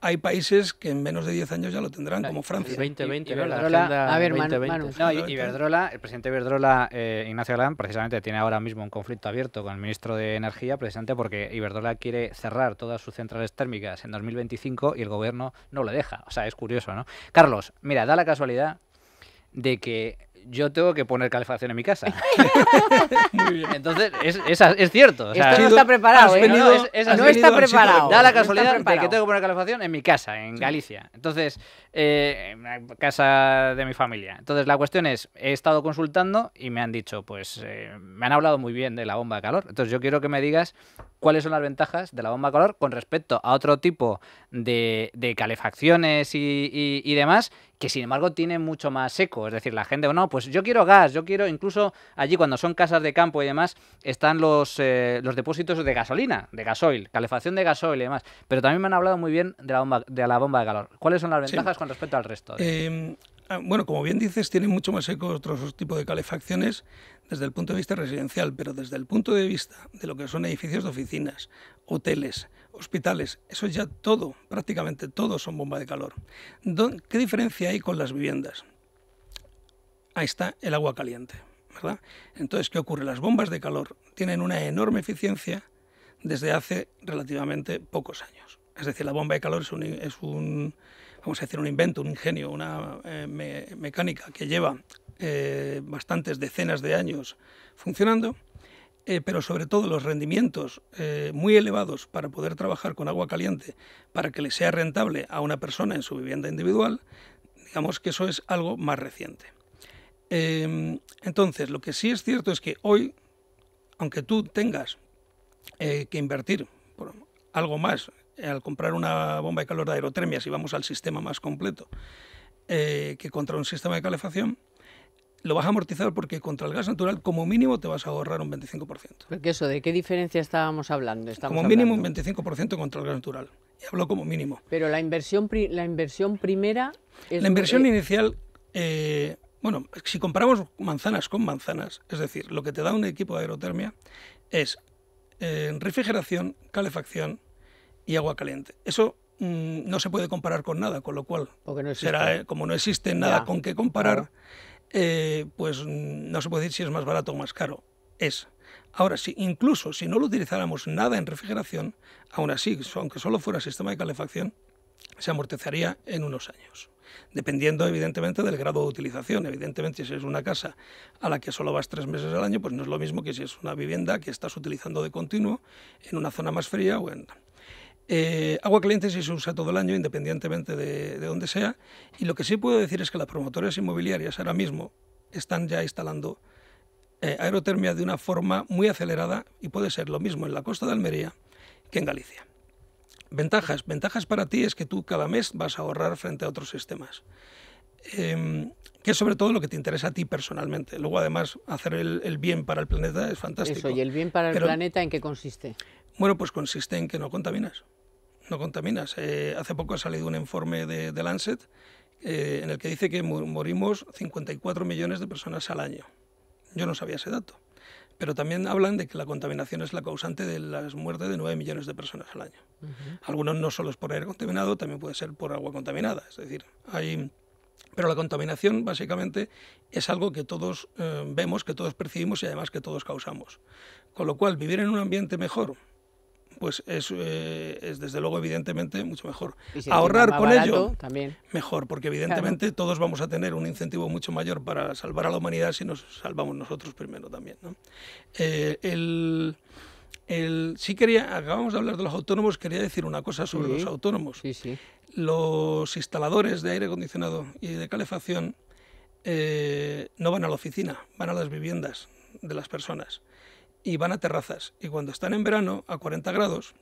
Hay países que en menos de 10 años ya lo tendrán, como Francia. 2020, ¿no? A ver, Manu. No, Iberdrola, el presidente de Iberdrola, Ignacio Galán, precisamente tiene ahora mismo un conflicto abierto con el ministro de Energía, precisamente porque Iberdrola quiere cerrar todas sus centrales térmicas en 2025 y el gobierno no lo deja. O sea, es curioso, ¿no? Carlos, mira, da la casualidad de que yo tengo que poner calefacción en mi casa. Muy bien. Entonces, es cierto. O sea, esto no está preparado, no está preparado. Da la casualidad de que tengo que poner calefacción en mi casa, en Galicia. Entonces, en la casa de mi familia. Entonces, la cuestión es, he estado consultando y me han dicho, pues, me han hablado muy bien de la bomba de calor. Entonces, yo quiero que me digas cuáles son las ventajas de la bomba de calor con respecto a otro tipo de calefacciones y demás, que sin embargo tiene mucho más eco. Es decir, la gente, no, pues yo quiero gas, yo quiero, incluso allí cuando son casas de campo y demás, están los depósitos de gasolina, de gasoil, calefacción de gasoil y demás. Pero también me han hablado muy bien de la bomba de calor. ¿Cuáles son las ventajas con respecto al resto? Bueno, como bien dices, tiene mucho más eco otros tipos de calefacciones desde el punto de vista residencial, pero desde el punto de vista de lo que son edificios de oficinas, hoteles, hospitales, eso ya todo, prácticamente todo son bomba de calor. ¿Qué diferencia hay con las viviendas? Ahí está el agua caliente, ¿verdad? Entonces, ¿qué ocurre? Las bombas de calor tienen una enorme eficiencia desde hace relativamente pocos años. Es decir, la bomba de calor es un vamos a decir, un invento, un ingenio, una mecánica que lleva bastantes decenas de años funcionando, pero sobre todo los rendimientos muy elevados para poder trabajar con agua caliente para que le sea rentable a una persona en su vivienda individual, digamos que eso es algo más reciente. Entonces, lo que sí es cierto es que hoy, aunque tú tengas que invertir por algo más al comprar una bomba de calor de aerotermia, si vamos al sistema más completo, que contra un sistema de calefacción, lo vas a amortizar porque contra el gas natural como mínimo te vas a ahorrar un 25%. Porque eso, ¿de qué diferencia estábamos hablando? Como mínimo un 25% contra el gas natural. Y hablo como mínimo. Pero la inversión primera... La inversión inicial, bueno, si comparamos manzanas con manzanas, es decir, lo que te da un equipo de aerotermia es refrigeración, calefacción y agua caliente. Eso no se puede comparar con nada, con lo cual no será, como no existe nada con qué comparar, pues no se puede decir si es más barato o más caro. Es. Ahora, incluso si no lo utilizáramos nada en refrigeración, aún así, aunque solo fuera sistema de calefacción, se amortizaría en unos años. Dependiendo, evidentemente, del grado de utilización. Evidentemente, si es una casa a la que solo vas 3 meses al año, pues no es lo mismo que si es una vivienda que estás utilizando de continuo en una zona más fría o en... agua caliente sí se usa todo el año, independientemente de dónde sea, y lo que sí puedo decir es que las promotoras inmobiliarias ahora mismo están ya instalando aerotermia de una forma muy acelerada, y puede ser lo mismo en la costa de Almería que en Galicia. Ventajas para ti es que tú cada mes vas a ahorrar frente a otros sistemas, que es sobre todo lo que te interesa a ti personalmente. Luego, además, hacer el bien para el planeta es fantástico. Eso, ¿y el bien para el planeta en qué consiste? Bueno, pues consiste en que no contaminas. No contaminas. Hace poco ha salido un informe de Lancet en el que dice que morimos 54 millones de personas al año. Yo no sabía ese dato. Pero también hablan de que la contaminación es la causante de las muertes de 9 millones de personas al año. Algunos no solo es por aire contaminado, también puede ser por agua contaminada. Es decir, pero la contaminación básicamente es algo que todos vemos, que todos percibimos y además que todos causamos. Con lo cual, vivir en un ambiente mejor, pues es desde luego evidentemente mucho mejor. Si ahorrar con ello, también. Mejor, porque evidentemente todos vamos a tener un incentivo mucho mayor para salvar a la humanidad si nos salvamos nosotros primero también, ¿no? Acabamos de hablar de los autónomos, quería decir una cosa sobre los autónomos. Sí. Los instaladores de aire acondicionado y de calefacción no van a la oficina, van a las viviendas de las personas. Y van a terrazas, y cuando están en verano a 40 grados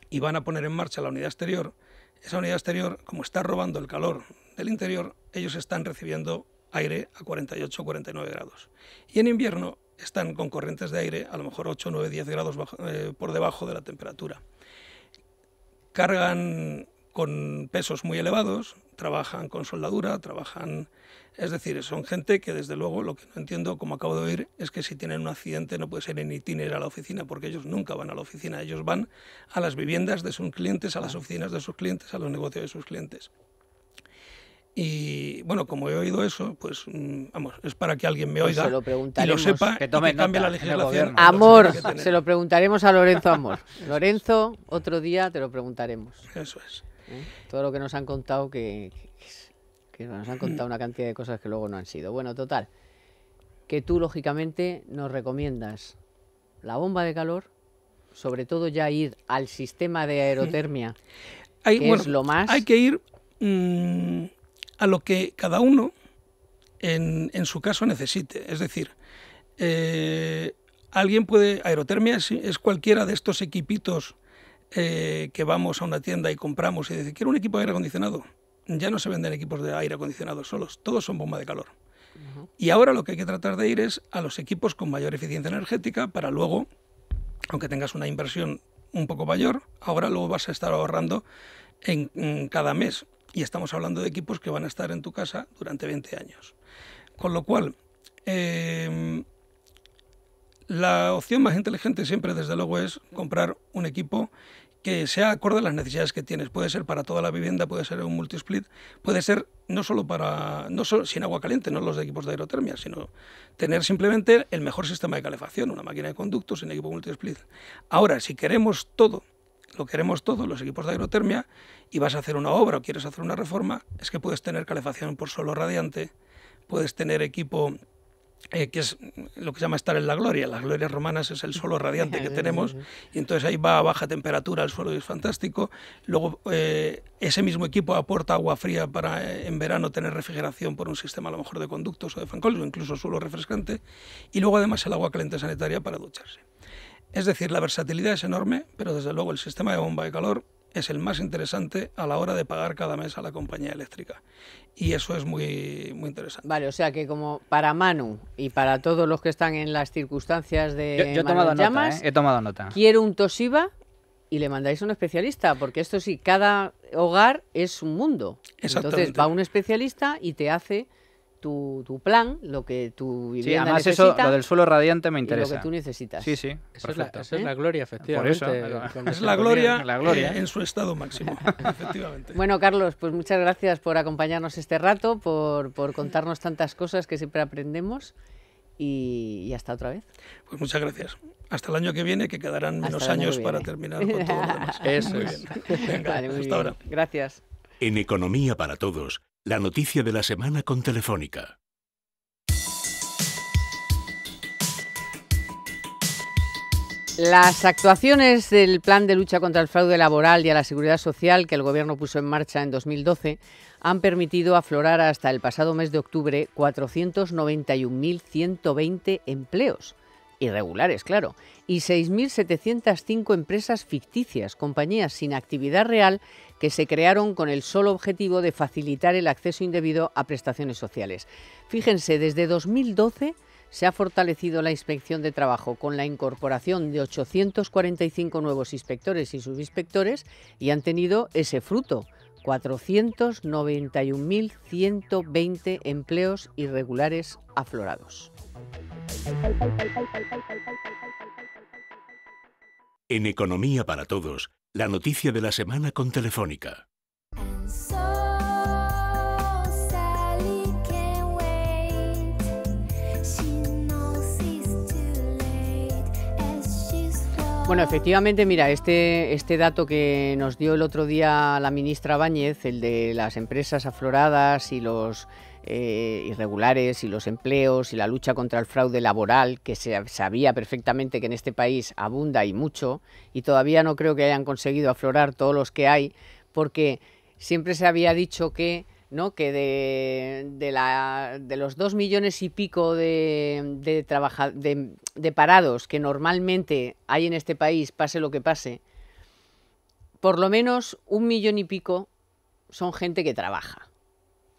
y van a poner en marcha la unidad exterior, esa unidad exterior, como está robando el calor del interior, ellos están recibiendo aire a 48 o 49 grados. Y en invierno están con corrientes de aire a lo mejor 8, 9, 10 grados por debajo de la temperatura. Cargan con pesos muy elevados, trabajan con soldadura, es decir, son gente que desde luego lo que no entiendo, como acabo de oír, es que si tienen un accidente no puede ser en itinerario a la oficina, porque ellos nunca van a la oficina, ellos van a las viviendas de sus clientes, a las oficinas de sus clientes, a los negocios de sus clientes. Y bueno, como he oído eso, pues vamos, es para que alguien me oiga y lo sepa y que cambie la legislación. Amor, se lo preguntaremos a Lorenzo Amor. Lorenzo, otro día te lo preguntaremos. Eso es. Todo lo que nos han contado, que nos han contado una cantidad de cosas que luego no han sido. Bueno, total, que tú lógicamente nos recomiendas la bomba de calor, sobre todo ya ir al sistema de aerotermia, es lo más... Hay que ir a lo que cada uno en su caso necesite. Es decir, alguien puede... Aerotermia es cualquiera de estos equipitos que vamos a una tienda y compramos y dice, quiero un equipo de aire acondicionado. Ya no se venden equipos de aire acondicionado solos, todos son bomba de calor. Y ahora lo que hay que tratar de ir es a los equipos con mayor eficiencia energética para luego, aunque tengas una inversión un poco mayor, ahora luego vas a estar ahorrando en cada mes. Y estamos hablando de equipos que van a estar en tu casa durante 20 años. Con lo cual, la opción más inteligente siempre, desde luego, es comprar un equipo que sea acorde a las necesidades que tienes. Puede ser para toda la vivienda, puede ser un multisplit, puede ser no solo sin agua caliente, no los de equipos de aerotermia, sino tener simplemente el mejor sistema de calefacción, una máquina de conductos en equipo multisplit. Ahora, si queremos todo lo queremos todos, los equipos de aerotermia, y vas a hacer una obra o quieres hacer una reforma, es que puedes tener calefacción por suelo radiante, puedes tener equipo que es lo que se llama estar en la gloria. Las glorias romanas es el suelo radiante que tenemos, y entonces ahí va a baja temperatura el suelo y es fantástico. Luego ese mismo equipo aporta agua fría para en verano tener refrigeración por un sistema a lo mejor de conductos o de fancoles o incluso suelo refrescante, y luego además el agua caliente sanitaria para ducharse. Es decir, la versatilidad es enorme, pero desde luego el sistema de bomba de calor es el más interesante a la hora de pagar cada mes a la compañía eléctrica. Y eso es muy, muy interesante. Vale, o sea que como para Manu y para todos los que están en las circunstancias de yo he tomado nota, he tomado nota. Quiero un Toshiba y le mandáis a un especialista, porque esto sí, cada hogar es un mundo. Entonces va un especialista y te hace tu plan, lo que tu vivienda además necesita. Eso, lo del suelo radiante me interesa. Y lo que tú necesitas. Sí, eso es la gloria, efectivamente. Por eso, es la gloria en su estado máximo, efectivamente. Bueno, Carlos, pues muchas gracias por acompañarnos este rato, por contarnos tantas cosas que siempre aprendemos, y hasta otra vez. Pues muchas gracias. Hasta el año que viene, que quedarán menos años para terminar con todo lo demás. Eso muy es. Bien. Venga, vale, hasta ahora. Gracias. En Economía para Todos, la noticia de la semana con Telefónica. Las actuaciones del Plan de Lucha contra el Fraude Laboral y a la Seguridad Social que el Gobierno puso en marcha en 2012 han permitido aflorar hasta el pasado mes de octubre 491.120 empleos, irregulares, claro, y 6.705 empresas ficticias, compañías sin actividad real que se crearon con el solo objetivo de facilitar el acceso indebido a prestaciones sociales. Fíjense, desde 2012 se ha fortalecido la inspección de trabajo con la incorporación de 845 nuevos inspectores y subinspectores y han tenido ese fruto, 491.120 empleos irregulares aflorados. En Economía para Todos, la noticia de la semana con Telefónica. Bueno, efectivamente, mira, este dato que nos dio el otro día la ministra Báñez, el de las empresas afloradas y los irregulares y los empleos y la lucha contra el fraude laboral, que se sabía perfectamente que en este país abunda y mucho, y todavía no creo que hayan conseguido aflorar todos los que hay, porque siempre se había dicho que de los 2 millones y pico de parados que normalmente hay en este país, pase lo que pase, por lo menos 1 millón y pico son gente que trabaja.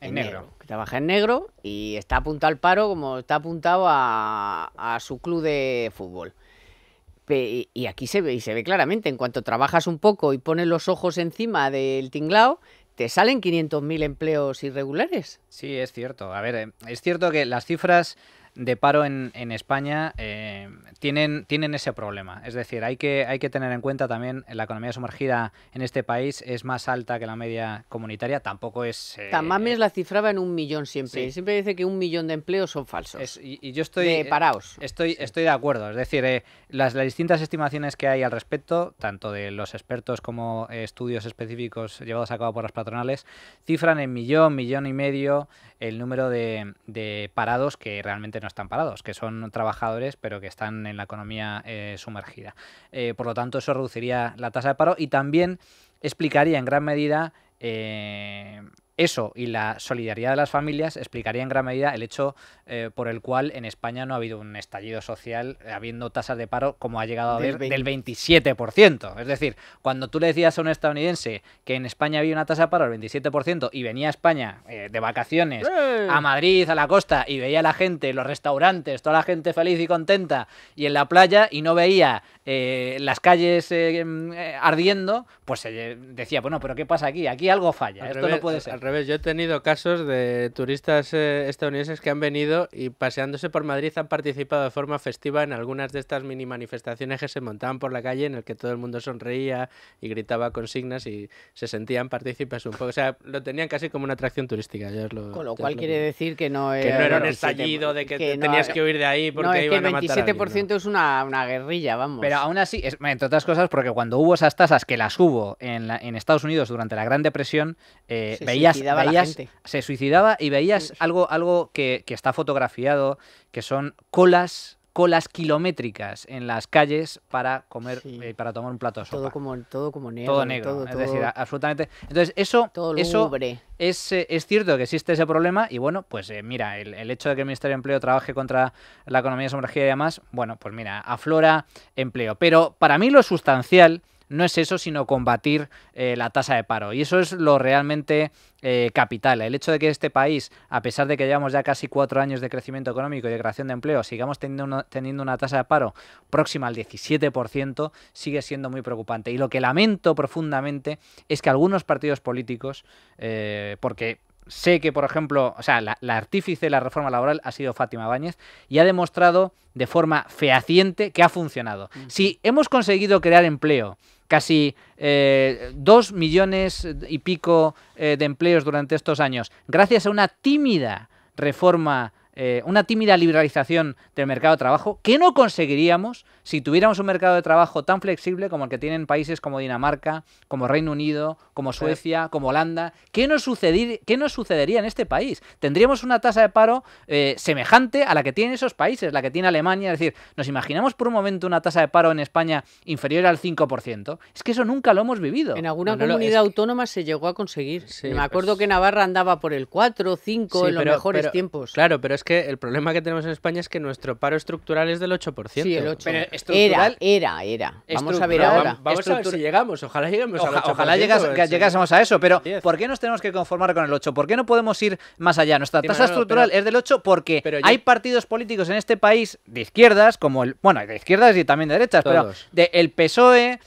En negro. Que trabaja en negro y está apuntado al paro como está apuntado a su club de fútbol. Y aquí se ve claramente, en cuanto trabajas un poco y pones los ojos encima del tinglao, te salen 500.000 empleos irregulares. Sí, es cierto. A ver, es cierto que las cifras de paro en España tienen ese problema. Es decir, hay que tener en cuenta también la economía sumergida en este país es más alta que la media comunitaria. Tampoco es... Tamames la cifraba en 1 millón siempre. Sí. Siempre dice que 1 millón de empleos son falsos. Y yo estoy... de paraos. Estoy de acuerdo. Es decir, las distintas estimaciones que hay al respecto, tanto de los expertos como estudios específicos llevados a cabo por las patronales, cifran en millón y medio el número de parados que realmente no están parados, que son trabajadores pero que están en la economía sumergida. Por lo tanto, eso reduciría la tasa de paro y también explicaría en gran medida eso, y la solidaridad de las familias explicaría en gran medida el hecho por el cual en España no ha habido un estallido social habiendo tasas de paro como ha llegado a haber del 27%. Es decir, cuando tú le decías a un estadounidense que en España había una tasa de paro del 27% y venía a España de vacaciones a Madrid, a la costa, y veía a la gente, los restaurantes, toda la gente feliz y contenta, y en la playa, y no veía las calles ardiendo, pues decía, bueno, pero ¿qué pasa aquí? Aquí algo falla, esto no puede ser. revés. Yo he tenido casos de turistas estadounidenses que han venido y paseándose por Madrid han participado de forma festiva en algunas de estas mini manifestaciones que se montaban por la calle, en el que todo el mundo sonreía y gritaba consignas y se sentían partícipes un poco. O sea, lo tenían casi como una atracción turística. Con lo cual quiere decir que no era un estallido de que tenías que huir de ahí porque iban a matar a alguien. El 27% es una guerrilla, vamos. Pero aún así, entre otras cosas, porque cuando hubo esas tasas, que las hubo en Estados Unidos durante la Gran Depresión, se suicidaba y veías algo que está fotografiado, que son colas kilométricas en las calles para comer, para tomar un plato de sopa. Todo como negro. Todo negro, es decir, absolutamente. Entonces, eso es cierto que existe ese problema y bueno, pues mira, el hecho de que el Ministerio de Empleo trabaje contra la economía sumergida y demás, bueno, pues mira, aflora empleo. Pero para mí lo sustancial no es eso, sino combatir la tasa de paro. Y eso es lo realmente capital. El hecho de que este país, a pesar de que llevamos ya casi 4 años de crecimiento económico y de creación de empleo, sigamos teniendo una tasa de paro próxima al 17%, sigue siendo muy preocupante. Y lo que lamento profundamente es que algunos partidos políticos, porque sé que, por ejemplo, o sea, la artífice de la reforma laboral ha sido Fátima Báñez y ha demostrado de forma fehaciente que ha funcionado. Si hemos conseguido crear empleo, casi 2 millones y pico de empleos durante estos años, gracias a una tímida reforma, una tímida liberalización del mercado de trabajo, que no conseguiríamos si tuviéramos un mercado de trabajo tan flexible como el que tienen países como Dinamarca, como Reino Unido, como Suecia, como Holanda. ¿Qué nos sucedería en este país? Tendríamos una tasa de paro semejante a la que tienen esos países, la que tiene Alemania. Es decir, ¿nos imaginamos por un momento una tasa de paro en España inferior al 5%? Es que eso nunca lo hemos vivido. En alguna comunidad autónoma se llegó a conseguir. Me acuerdo que Navarra andaba por el 4 o 5 en los mejores tiempos. Claro, pero es que el problema que tenemos en España es que nuestro paro estructural es del 8%. Sí, el 8%. Pero estructural, era. Vamos a ver ahora. Vamos a ver si llegamos. Ojalá lleguemos al 8%. Ojalá llegásemos a eso, pero ¿por qué nos tenemos que conformar con el 8%? ¿Por qué no podemos ir más allá? Nuestra tasa estructural es del 8% porque hay partidos políticos en este país de izquierdas, como de izquierdas y también de derechas, todos. Pero el PSOE,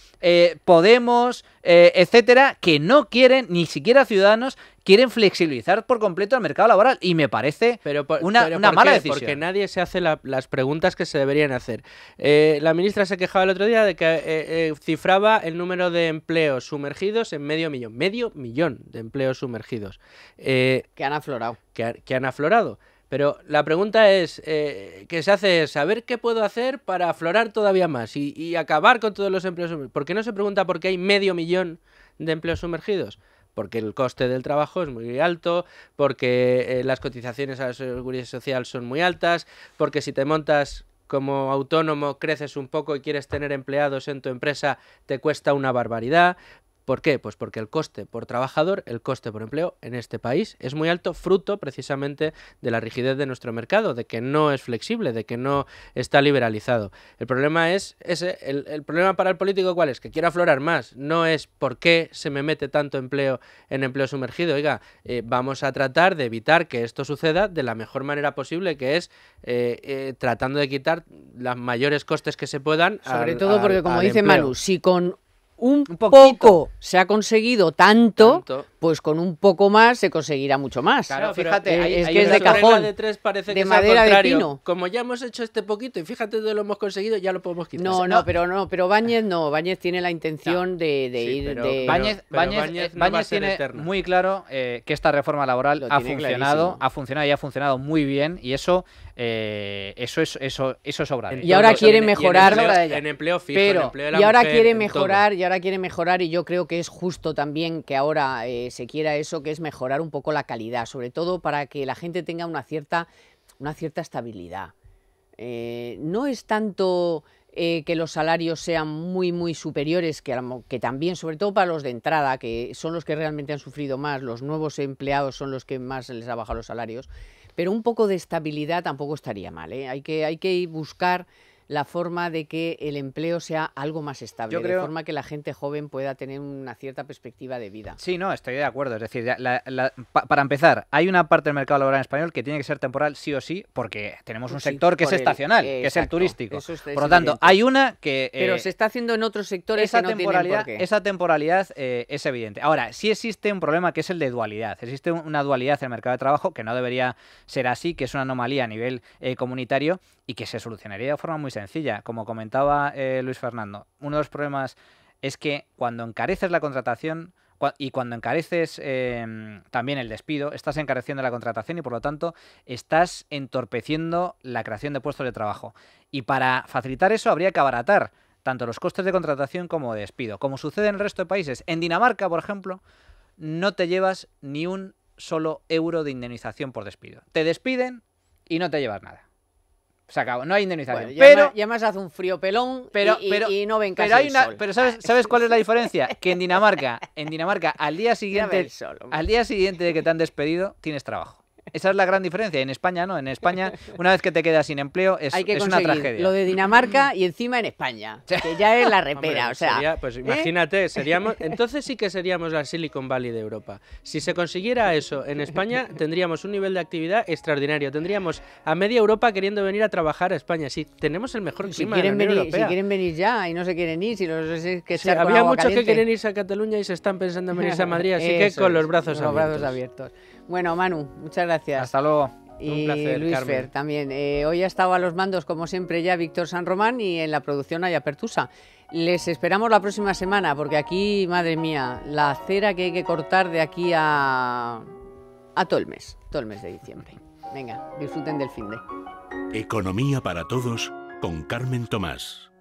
Podemos, etcétera, que no quieren, ni siquiera Ciudadanos, quieren flexibilizar por completo el mercado laboral y me parece una mala decisión. Porque nadie se hace las preguntas que se deberían hacer. La ministra se quejaba el otro día de que cifraba el número de empleos sumergidos en medio millón de empleos sumergidos. Que han aflorado. Que han aflorado. Pero la pregunta es, que se hace es saber qué puedo hacer para aflorar todavía más y acabar con todos los empleos sumergidos. ¿Por qué no se pregunta por qué hay medio millón de empleos sumergidos? Porque el coste del trabajo es muy alto, porque las cotizaciones a la seguridad social son muy altas, porque si te montas como autónomo, creces un poco y quieres tener empleados en tu empresa, te cuesta una barbaridad. ¿Por qué? Pues porque el coste por trabajador, el coste por empleo en este país es muy alto, fruto precisamente de la rigidez de nuestro mercado, de que no es flexible, de que no está liberalizado. El problema es ese, el problema para el político ¿cuál es? Que quiere aflorar más, no es por qué se me mete tanto empleo en empleo sumergido. Oiga, vamos a tratar de evitar que esto suceda de la mejor manera posible, que es tratando de quitar los mayores costes que se puedan. Sobre todo porque, como dice Manu, si con un poco se ha conseguido tanto, pues con un poco más se conseguirá mucho más. Claro, fíjate, es que es de cajón, de tres parece de que madera de pino. Como ya hemos hecho este poquito y fíjate dónde lo hemos conseguido, ya lo podemos quitar. Pero Báñez tiene la intención de ir. Báñez tiene muy claro que esta reforma laboral ha funcionado y ha funcionado muy bien y eso es obra. Y ahora quiere mejorar en empleo fijo, en empleo de la y ahora mujer, quiere mejorar y yo creo que es justo también que ahora se quiera eso, que es mejorar un poco la calidad, sobre todo para que la gente tenga una cierta estabilidad. No es tanto que los salarios sean muy superiores, que también, sobre todo para los de entrada, que son los que realmente han sufrido más, los nuevos empleados son los que más les ha bajado los salarios, pero un poco de estabilidad tampoco estaría mal, ¿eh? Hay que buscar la forma de que el empleo sea algo más estable, Yo creo... de forma que la gente joven pueda tener una cierta perspectiva de vida. Sí, no, estoy de acuerdo. Es decir, para empezar, hay una parte del mercado laboral español que tiene que ser temporal sí o sí, porque tenemos un sector que es estacional, que es el turístico. Por lo tanto, hay una que... Pero se está haciendo en otros sectores que no tienen por qué. Esa temporalidad es evidente. Ahora, sí existe un problema que es el de dualidad. Existe una dualidad en el mercado de trabajo que no debería ser así, que es una anomalía a nivel comunitario y que se solucionaría de forma muy sencilla. Como comentaba Luis Fernando, uno de los problemas es que cuando encareces la contratación y cuando encareces también el despido, estás encareciendo la contratación y por lo tanto estás entorpeciendo la creación de puestos de trabajo. Y para facilitar eso habría que abaratar tanto los costes de contratación como de despido. Como sucede en el resto de países. En Dinamarca, por ejemplo, no te llevas ni un solo euro de indemnización por despido. Te despiden y no te llevas nada. Se acabó, no hay indemnización. Bueno, pero ya más hace un frío pelón y no ven casi pero hay el sol. Pero ¿sabes cuál es la diferencia? Que en Dinamarca al día siguiente de que te han despedido, tienes trabajo. Esa es la gran diferencia. En España no. En España, una vez que te quedas sin empleo, es una tragedia. Lo de Dinamarca y encima en España, que ya es la repera. Hombre, o sea, sería, pues imagínate, entonces sí que seríamos la Silicon Valley de Europa. Si se consiguiera eso en España, tendríamos un nivel de actividad extraordinario. Tendríamos a media Europa queriendo venir a trabajar a España. Sí, tenemos el mejor clima de la Unión Europea. Si quieren venir ya y no se quieren ir, si los es que había muchos que quieren irse a Cataluña y se están pensando en venirse a Madrid, así que con los brazos abiertos. Bueno, Manu, muchas gracias. Hasta luego. Y un placer, Luis Carmen. Fer también. Hoy ha estado a los mandos, como siempre, ya Víctor San Román y en la producción Aya Pertusa. Les esperamos la próxima semana, porque aquí, madre mía, la cera que hay que cortar de aquí a todo el mes de diciembre. Venga, disfruten del finde. Economía para todos con Carmen Tomás.